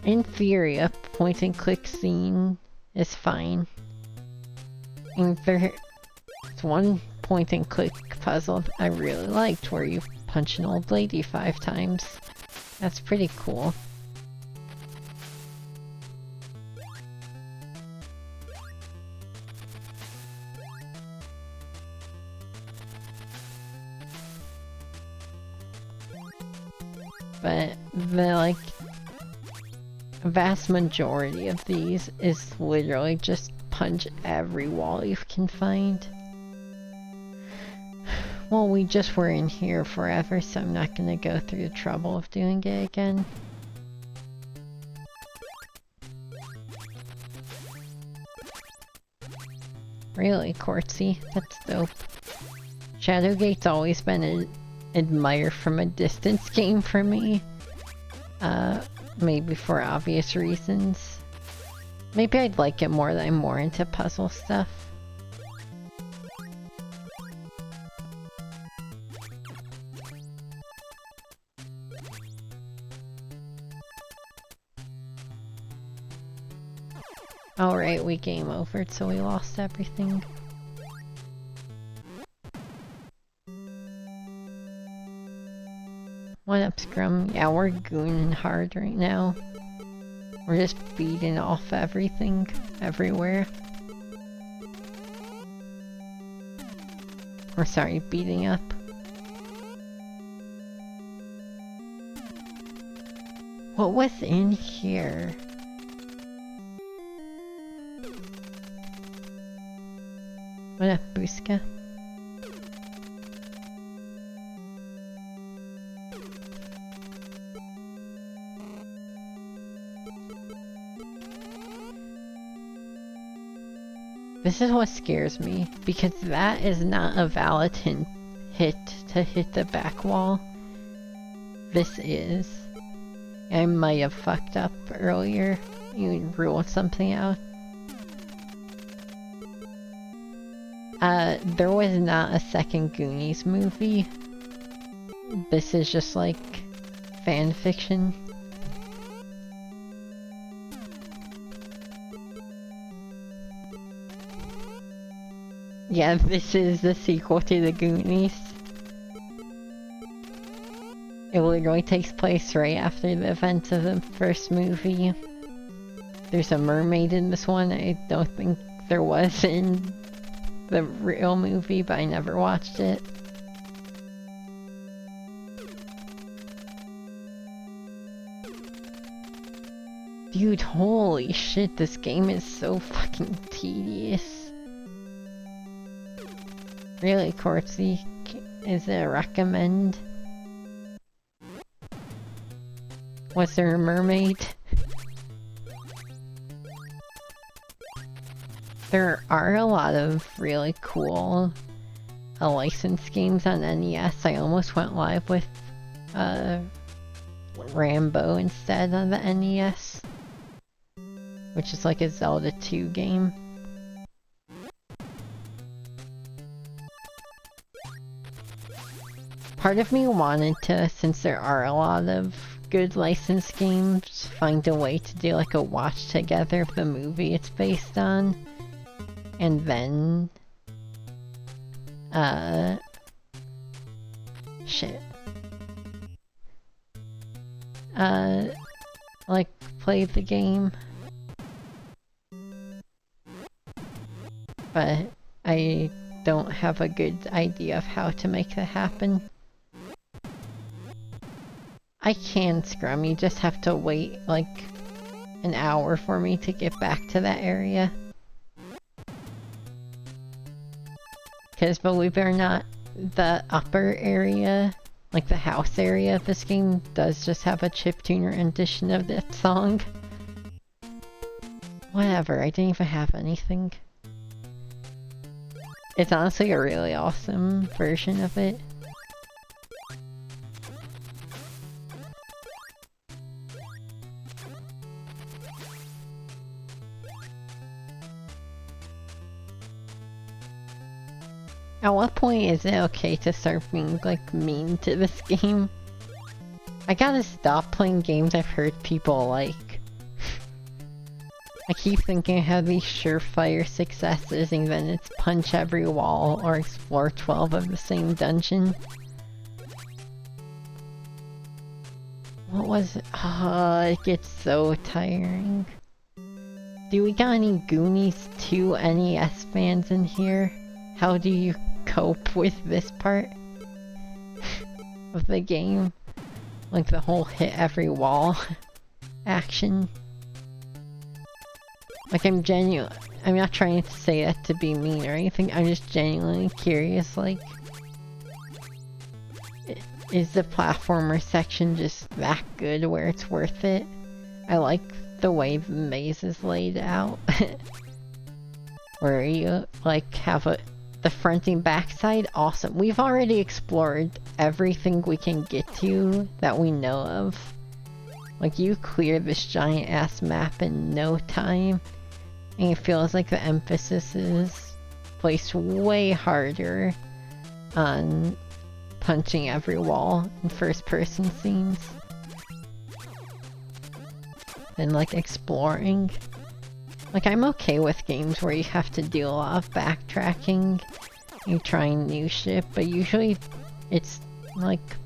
in theory, a point and click scene is fine. And there's one point and click puzzle I really liked where you punch an old lady 5 times. That's pretty cool. But the vast majority of these is literally just punch every wall you can find. Well, we just were in here forever, so I'm not gonna go through the trouble of doing it again. Really, Quartzy? That's dope. Shadowgate's always been an admire from a distance game for me. Maybe for obvious reasons. Maybe I'd like it more that I'm more into puzzle stuff. Alright, we game overed, so we lost everything. What up, Scrum? Yeah, we're gooning hard right now. We're just beating off everything, everywhere. Or sorry, beating up. What was in here? What up, Buska? This is what scares me, because that is not a valid hit to hit the back wall. This is. I might have fucked up earlier. You ruled something out. There was not a second Goonies movie. This is just like fan fiction. Yeah, this is the sequel to the Goonies. It literally takes place right after the events of the first movie. There's a mermaid in this one. I don't think there was in the real movie, but I never watched it. Dude, holy shit, this game is so fucking tedious. Really, Quartzy? Is it a recommend? Was there a mermaid? There are a lot of really cool licensed games on NES. I almost went live with Rambo instead on the NES, which is like a Zelda 2 game. Part of me wanted to, since there are a lot of good licensed games, find a way to do like a watch together of the movie it's based on. And then... shit. Like, play the game. But I don't have a good idea of how to make that happen. I can scrum, you just have to wait like an hour for me to get back to that area. Because believe it or not, the upper area, like the house area of this game, does just have a chiptuner rendition of that song. Whatever, I didn't even have anything. It's honestly a really awesome version of it. At what point is it okay to start being, like, mean to this game? I gotta stop playing games I've heard people like. I keep thinking I have these surefire successes and then it's punch every wall or explore 12 of the same dungeon. What was it? It gets so tiring. Do we got any Goonies 2 NES fans in here? How do you cope with this part of the game? Like the whole hit every wall action. Like I'm not trying to say that to be mean or anything, I'm just genuinely curious, like, is the platformer section just that good where it's worth it? I like the way the maze is laid out. Where you, like, have the front and back side, awesome. We've already explored everything we can get to that we know of. Like, you clear this giant ass map in no time. And it feels like the emphasis is placed way harder on punching every wall in first person scenes than like exploring. Like, I'm okay with games where you have to do a lot of backtracking, you trying new shit, but usually it's like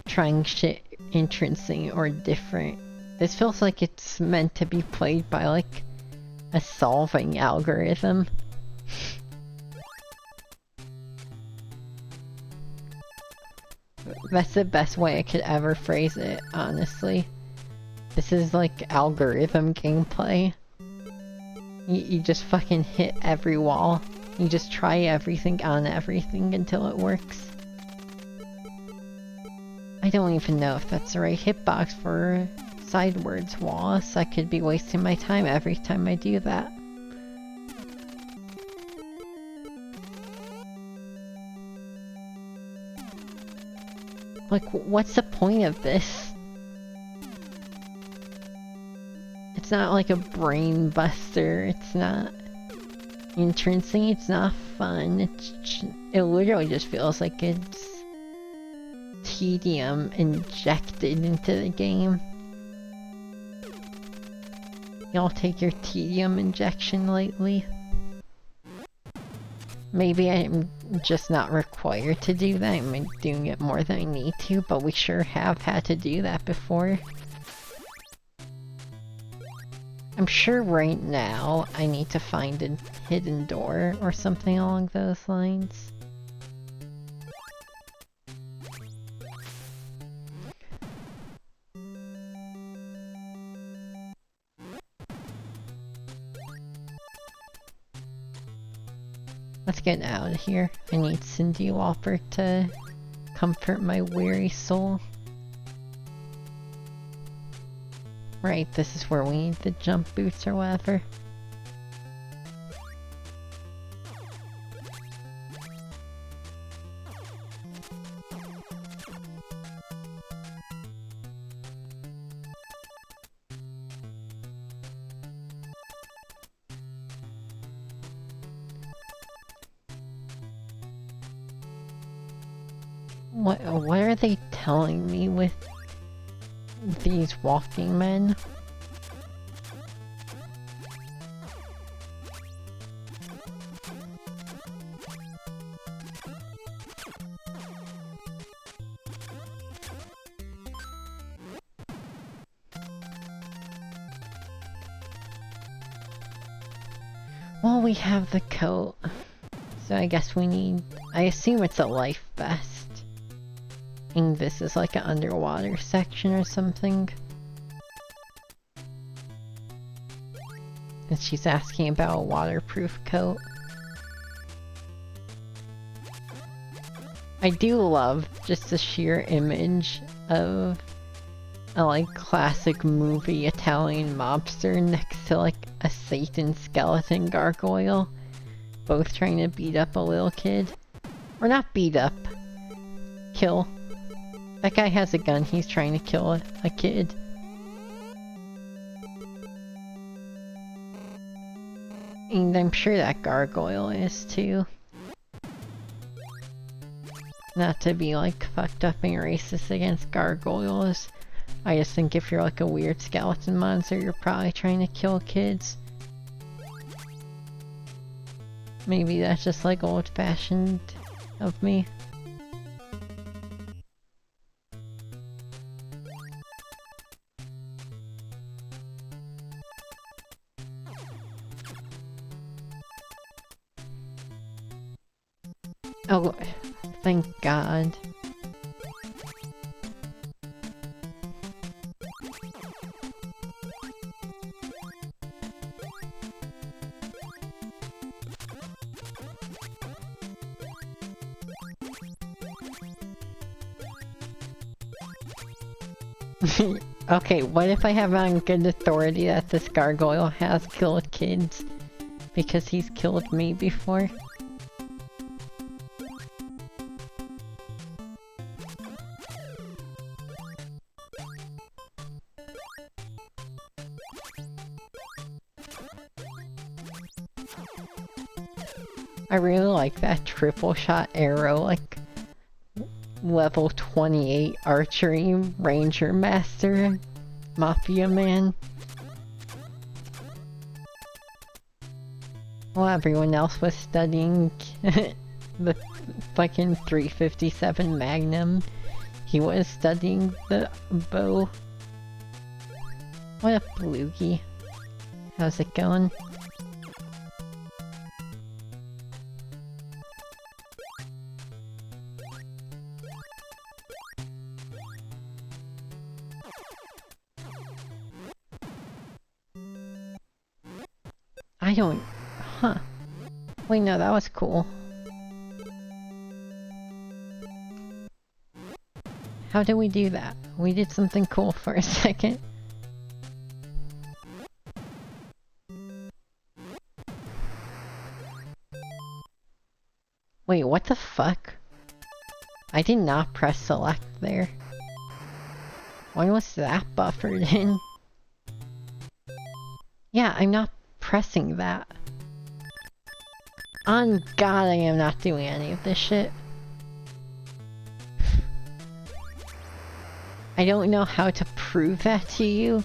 trying shit interesting or different. This feels like it's meant to be played by like a solving algorithm. That's the best way I could ever phrase it, honestly. This is like algorithm gameplay. You just fucking hit every wall. You just try everything on everything until it works. I don't even know if that's the right hitbox for sidewards wall, so I could be wasting my time every time I do that. Like, what's the point of this? It's not like a brain buster, it's not interesting, it's not fun, it literally just feels like it's tedium injected into the game. Y'all take your tedium injection lately? Maybe I'm just not required to do that, I'm doing it more than I need to, but we sure have had to do that before. I'm sure right now I need to find a hidden door or something along those lines. Let's get out of here. I need Cindy Lauper to comfort my weary soul. Right, this is where we need the jump boots or whatever. What are they telling me with these walking men? Well, Well, we have the coat. So I guess we need... I assume it's a life vest. And this is like an underwater section or something. And she's asking about a waterproof coat. I do love just the sheer image of a like classic movie Italian mobster next to like a Satan skeleton gargoyle. Both trying to beat up a little kid. Or not beat up. Kill. That guy has a gun, he's trying to kill a kid. And I'm sure that gargoyle is too. Not to be like fucked up and racist against gargoyles. I just think if you're like a weird skeleton monster, you're probably trying to kill kids. Maybe that's just like old-fashioned of me. Oh, thank God. Okay, what if I have on good authority that this gargoyle has killed kids? Because he's killed me before? I really like that triple shot arrow, like level 28 archery ranger master mafia man. While everyone else was studying the fucking 357 Magnum, he was studying the bow. What up, Bloogie? How's it going? I don't... Huh. Wait, no, that was cool. How did we do that? We did something cool for a second. Wait, what the fuck? I did not press select there. Why was that buffered in? Yeah, I'm not pressing that. On God, I am not doing any of this shit. I don't know how to prove that to you.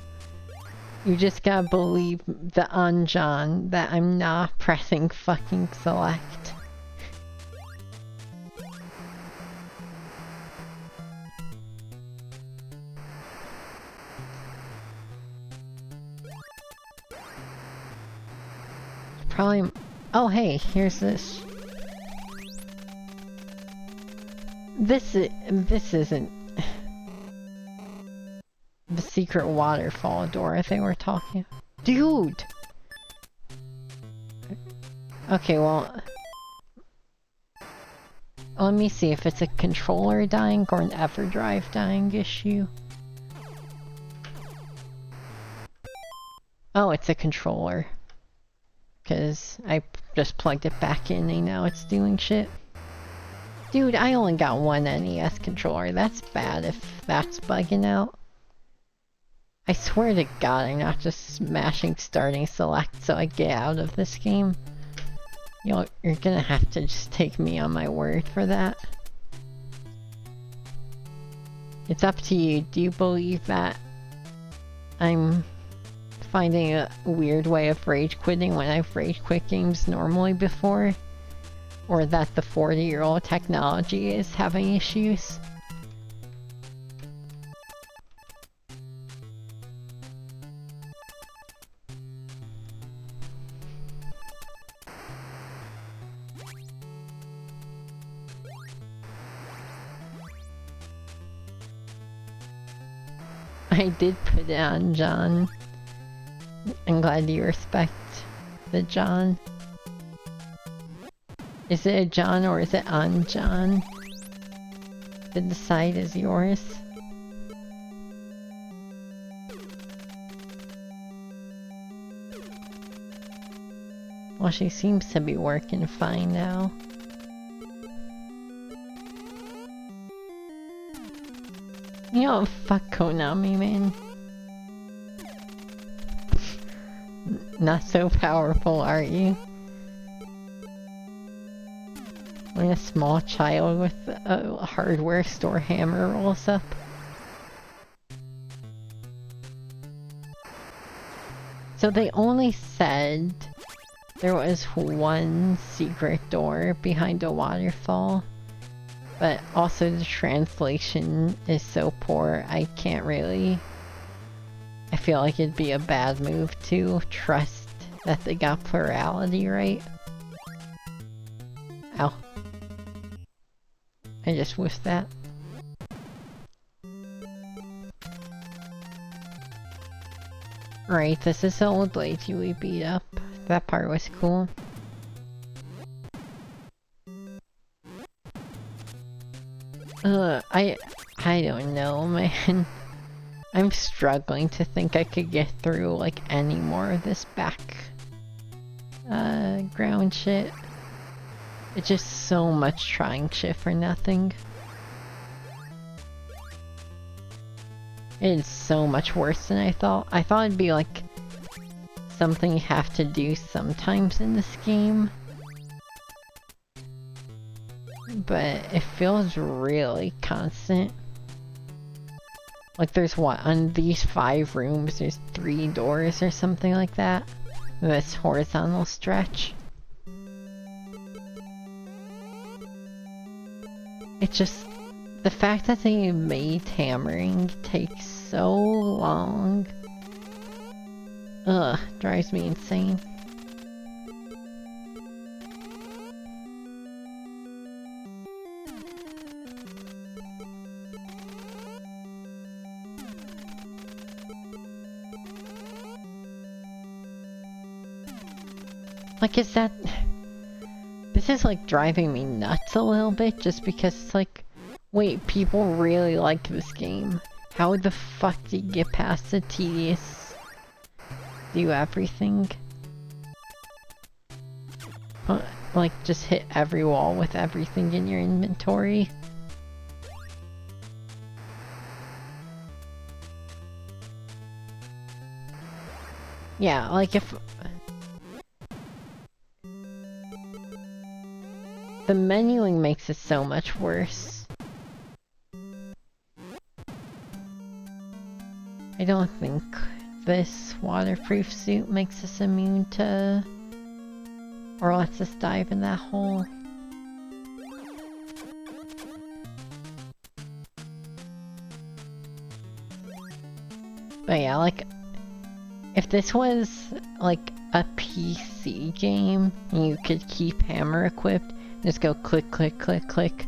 You just gotta believe the Anjan that I'm not pressing fucking select. Probably... Oh hey, here's this. This isn't... the secret waterfall door they were talking... Dude! Okay, well... Let me see if it's a controller dying or an EverDrive dying issue. Oh, it's a controller. Because I just plugged it back in and now it's doing shit. Dude, I only got one NES controller. That's bad if that's bugging out. I swear to God I'm not just smashing starting select so I get out of this game. You're gonna have to just take me on my word for that. It's up to you. Do you believe that I'm finding a weird way of rage quitting when I've rage quit games normally before? Or that the 40-year-old technology is having issues? I did put it on John. I'm glad you respect the John. Is it a John or is it on John? The decide is yours. Well, she seems to be working fine now. You know, fuck Konami, man. Not so powerful, are you? When a small child with a hardware store hammer rolls up. So they only said there was one secret door behind a waterfall, but also the translation is so poor I can't really... I feel like it'd be a bad move to trust that they got plurality right. Ow. I just whiffed that. Right, this is the old lady we beat up. That part was cool. I don't know, man. I'm struggling to think I could get through, like, any more of this ground shit. It's just so much trying shit for nothing. It's so much worse than I thought. I thought it'd be, like, something you have to do sometimes in this game. But it feels really constant. Like there's what, on these 5 rooms there's 3 doors or something like that. This horizontal stretch. It's just, the fact that they made hammering take so long. Ugh, drives me insane. Like, is that... This is like driving me nuts a little bit, just because it's like, wait, people really like this game. How the fuck do you get past the tedious do everything? Like, just hit every wall with everything in your inventory. Yeah, like if... The menuing makes it so much worse. I don't think this waterproof suit makes us immune to... or lets us dive in that hole. But yeah, like... If this was, like, a PC game, and you could keep hammer equipped, just go click, click, click, click,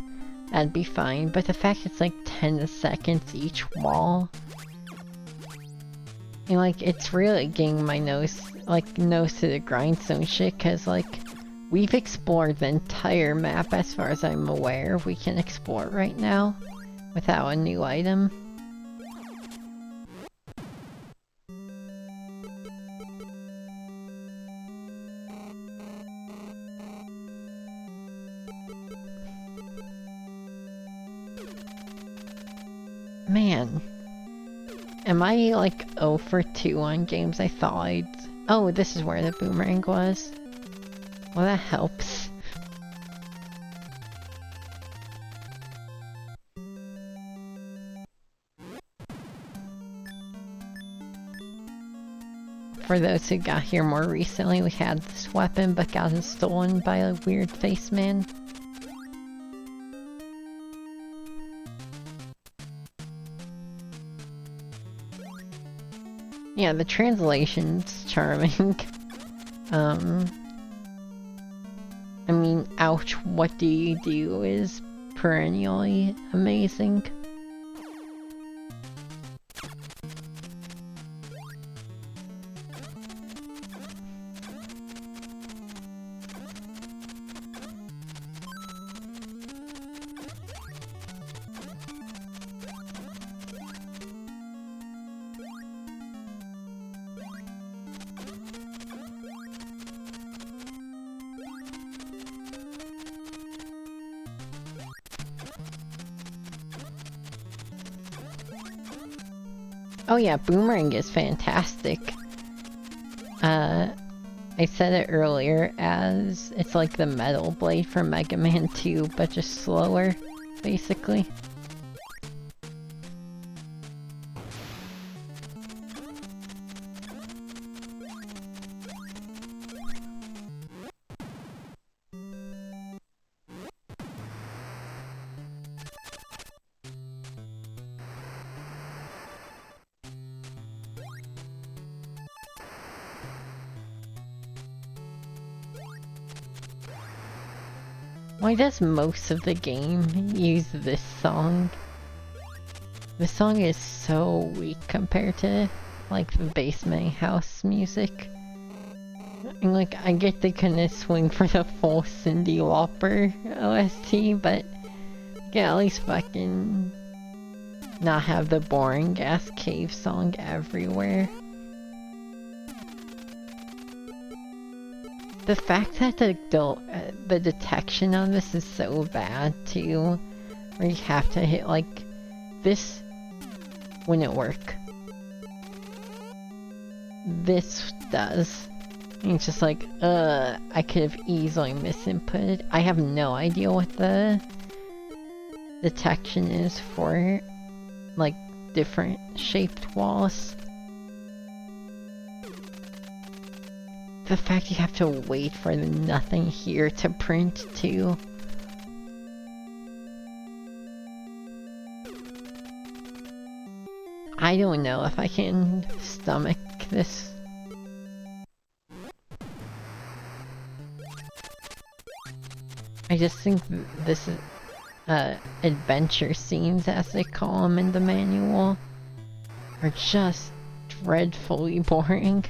that'd be fine. But the fact it's like 10 seconds each wall, and like, it's really getting my nose to the grindstone shit, cause like, we've explored the entire map as far as I'm aware we can explore right now, without a new item. Man, am I like 0 for 2 on games I thought I'd... Oh, this is where the boomerang was. Well, that helps. For those who got here more recently, we had this weapon but got it stolen by a weird face man. Yeah, the translation's charming. I mean, ouch, what do you do is perennially amazing. Oh yeah, Boomerang is fantastic. I said it earlier as it's like the Metal Blade from Mega Man 2, but just slower, basically. Why does most of the game use this song? This song is so weak compared to, like, the basement house music. And, like, I get they couldn't swing for the full Cyndi Lauper OST, but yeah, at least fucking not have the boring ass cave song everywhere. The fact that the detection on this is so bad too, where you have to hit like this wouldn't work. This does. And it's just like, I could have easily misinputted. I have no idea what the detection is for like different shaped walls. The fact you have to wait for the nothing here to print too. I don't know if I can stomach this. I just think this is adventure scenes, as they call them in the manual, are just dreadfully boring.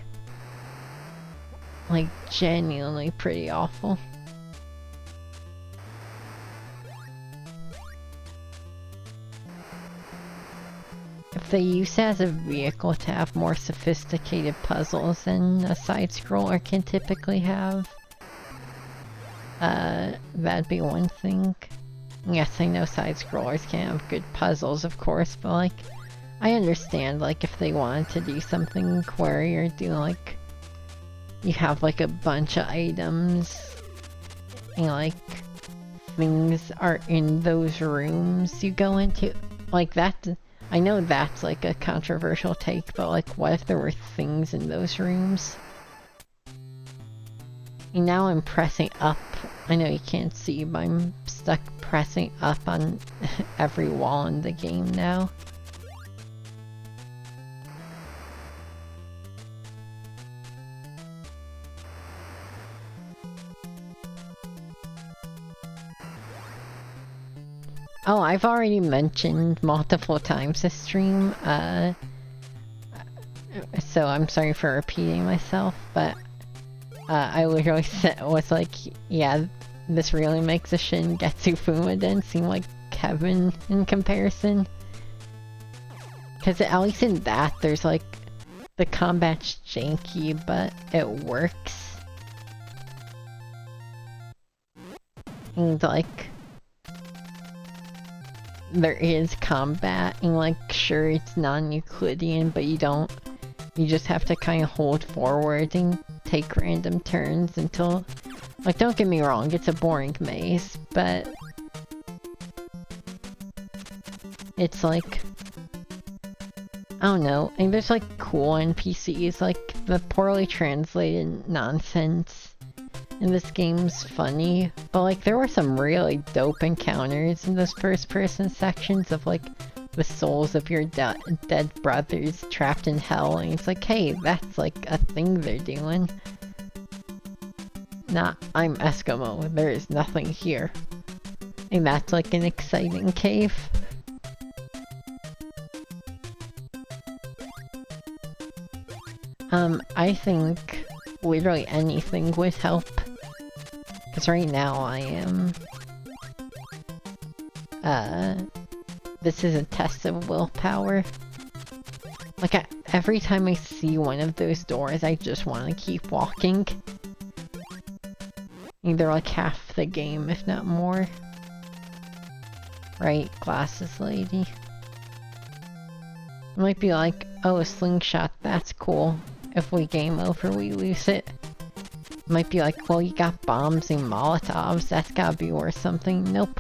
Like, genuinely pretty awful. If they use it as a vehicle to have more sophisticated puzzles than a side-scroller can typically have, that'd be one thing. Yes, I know side-scrollers can have good puzzles, of course, but like, I understand, like, if they wanted to do something where you're doing, like, you have like a bunch of items and like things are in those rooms you go into. Like that, I know that's like a controversial take, but like what if there were things in those rooms? And now I'm pressing up. I know you can't see, but I'm stuck pressing up on every wall in the game now. Oh, I've already mentioned multiple times this stream, so I'm sorry for repeating myself, but I literally was like, yeah, this really makes a Shingetsu Fumaden seem like Kevin in comparison. Because at least in that, there's like, the combat's janky, but it works. And like, there is combat, and like, sure, it's non-Euclidean, but you just have to kind of hold forward and take random turns until, like, don't get me wrong, it's a boring maze, but it's like, I don't know, and there's like cool NPCs, like the poorly translated nonsense in this game's funny, but like there were some really dope encounters in those first-person sections of like the souls of your dead brothers trapped in hell, and it's like, hey, that's like a thing they're doing. Not, I'm Eskimo, there is nothing here. And that's like an exciting cave. I think literally anything would help. Because right now I am... this is a test of willpower. Like, every time I see one of those doors, I just want to keep walking. They're like half the game, if not more. Right, glasses lady? It might be like Oh, a slingshot, that's cool. If we game over, we lose it. Might be like, well, you got bombs and molotovs, that's gotta be worth something. Nope.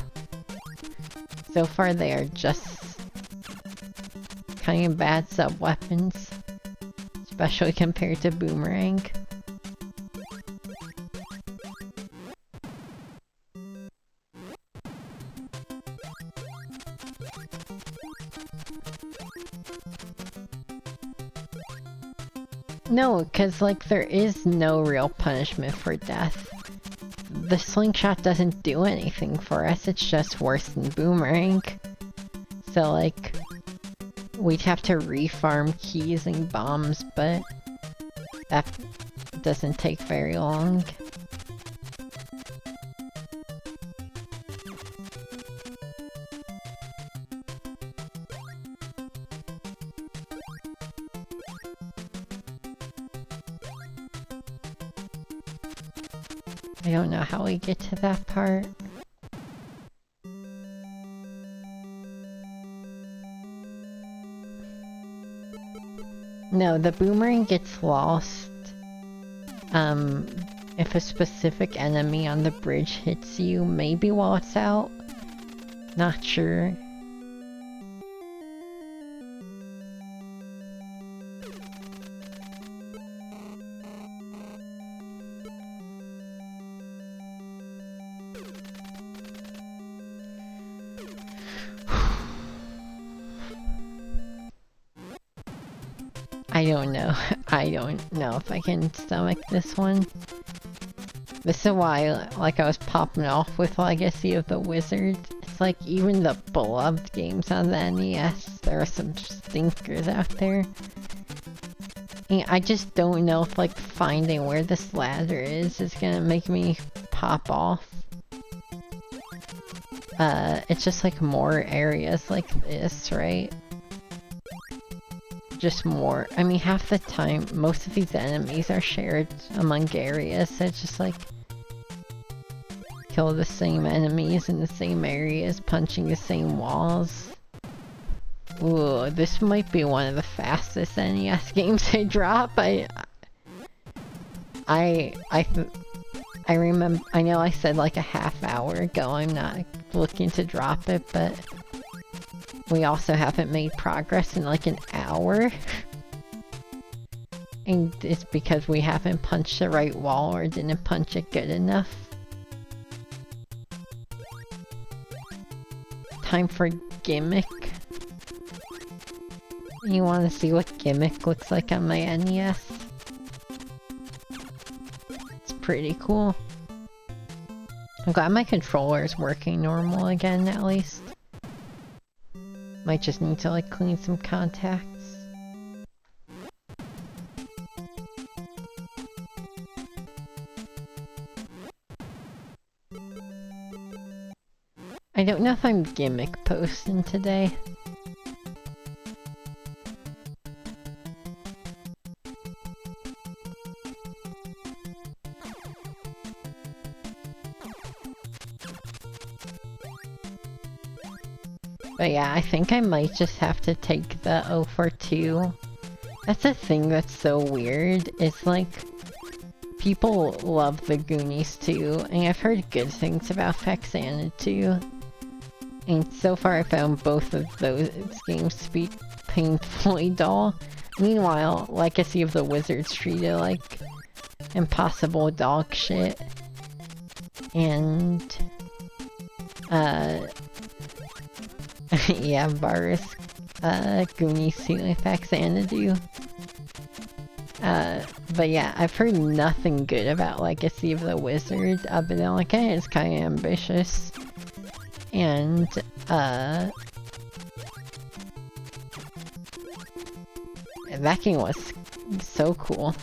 So far they are just kind of bad sub-weapons. Especially compared to boomerang. No, because, like, there is no real punishment for death. The slingshot doesn't do anything for us, it's just worse than boomerang. So, like, we'd have to refarm keys and bombs, but that doesn't take very long. I don't know how we get to that part. No, the boomerang gets lost if a specific enemy on the bridge hits you, maybe while it's out. Not sure. I don't know. I don't know if I can stomach this one. This is why, like, I was popping off with Legacy of the Wizard. It's like, even the beloved games on the NES, there are some stinkers out there. And I just don't know if, like, finding where this ladder is gonna make me pop off. It's just, like, more areas like this, right? Just more. I mean, half the time, most of these enemies are shared among areas, so it's just like kill the same enemies in the same areas, punching the same walls. Ooh, this might be one of the fastest NES games I drop. I remember, I know I said like a half hour ago I'm not looking to drop it, but we also haven't made progress in like an hour. And it's because we haven't punched the right wall or didn't punch it good enough. Time for Gimmick. You want to see what Gimmick looks like on my NES? It's pretty cool. I'm glad my controller is working normal again, at least. Might just need to, like, clean some contacts. I don't know if I'm gimmick posting today. But yeah, I think I might just have to take the 042. That's a thing that's so weird. It's like, people love the Goonies too, and I've heard good things about Fexana too. And so far I found both of those games to be painfully dull. Meanwhile, Legacy of the Wizards treated like impossible dog shit. And yeah, Varus, Goonies too, in fact, Xanadu. But yeah, I've heard nothing good about Legacy of the Wizard, other than like, hey, it's kinda ambitious. And, that game was so cool.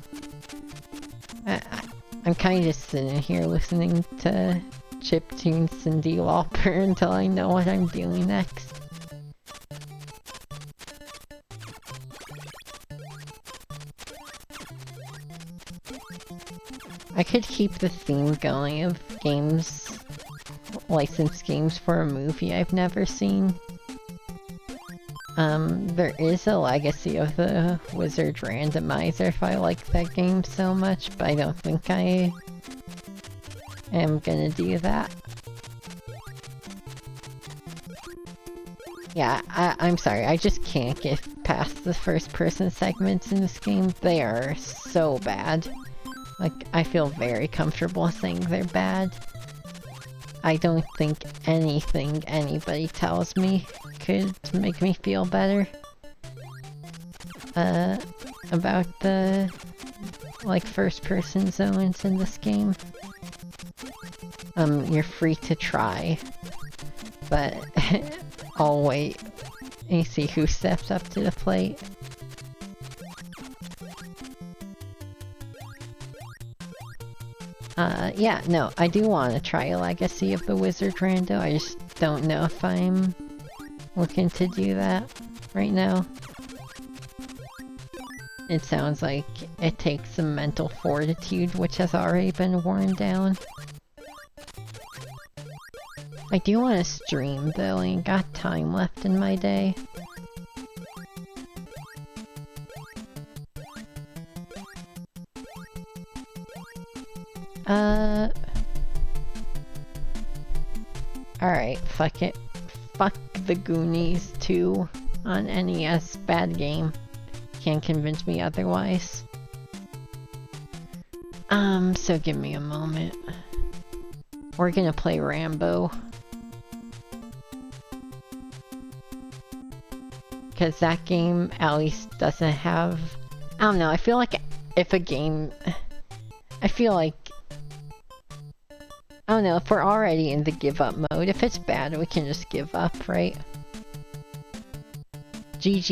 I'm kinda just sitting here listening to chiptune Cyndi Lauper until I know what I'm doing next. I could keep the theme going of games, licensed games for a movie I've never seen. There is a legacy of the Wizard Randomizer if I like that game so much, but I don't think I am gonna do that. Yeah, I'm sorry, I just can't get past the first-person segments in this game. They are so bad. Like, I feel very comfortable saying they're bad. I don't think anything anybody tells me could make me feel better. About the, like, first-person zones in this game. You're free to try, but I'll wait and see who steps up to the plate. Yeah, no, I do want to try a Legacy of the Wizard Rando. I just don't know if I'm looking to do that right now. It sounds like it takes some mental fortitude, which has already been worn down. I do want to stream, though, and got time left in my day. Alright, fuck it. Fuck the Goonies 2 on NES. Bad game. Can't convince me otherwise. So give me a moment. We're gonna play Rambo. Because that game at least doesn't have... I don't know, I feel like if a game... I feel like... I don't know, if we're already in the give up mode, if it's bad we can just give up, right? GG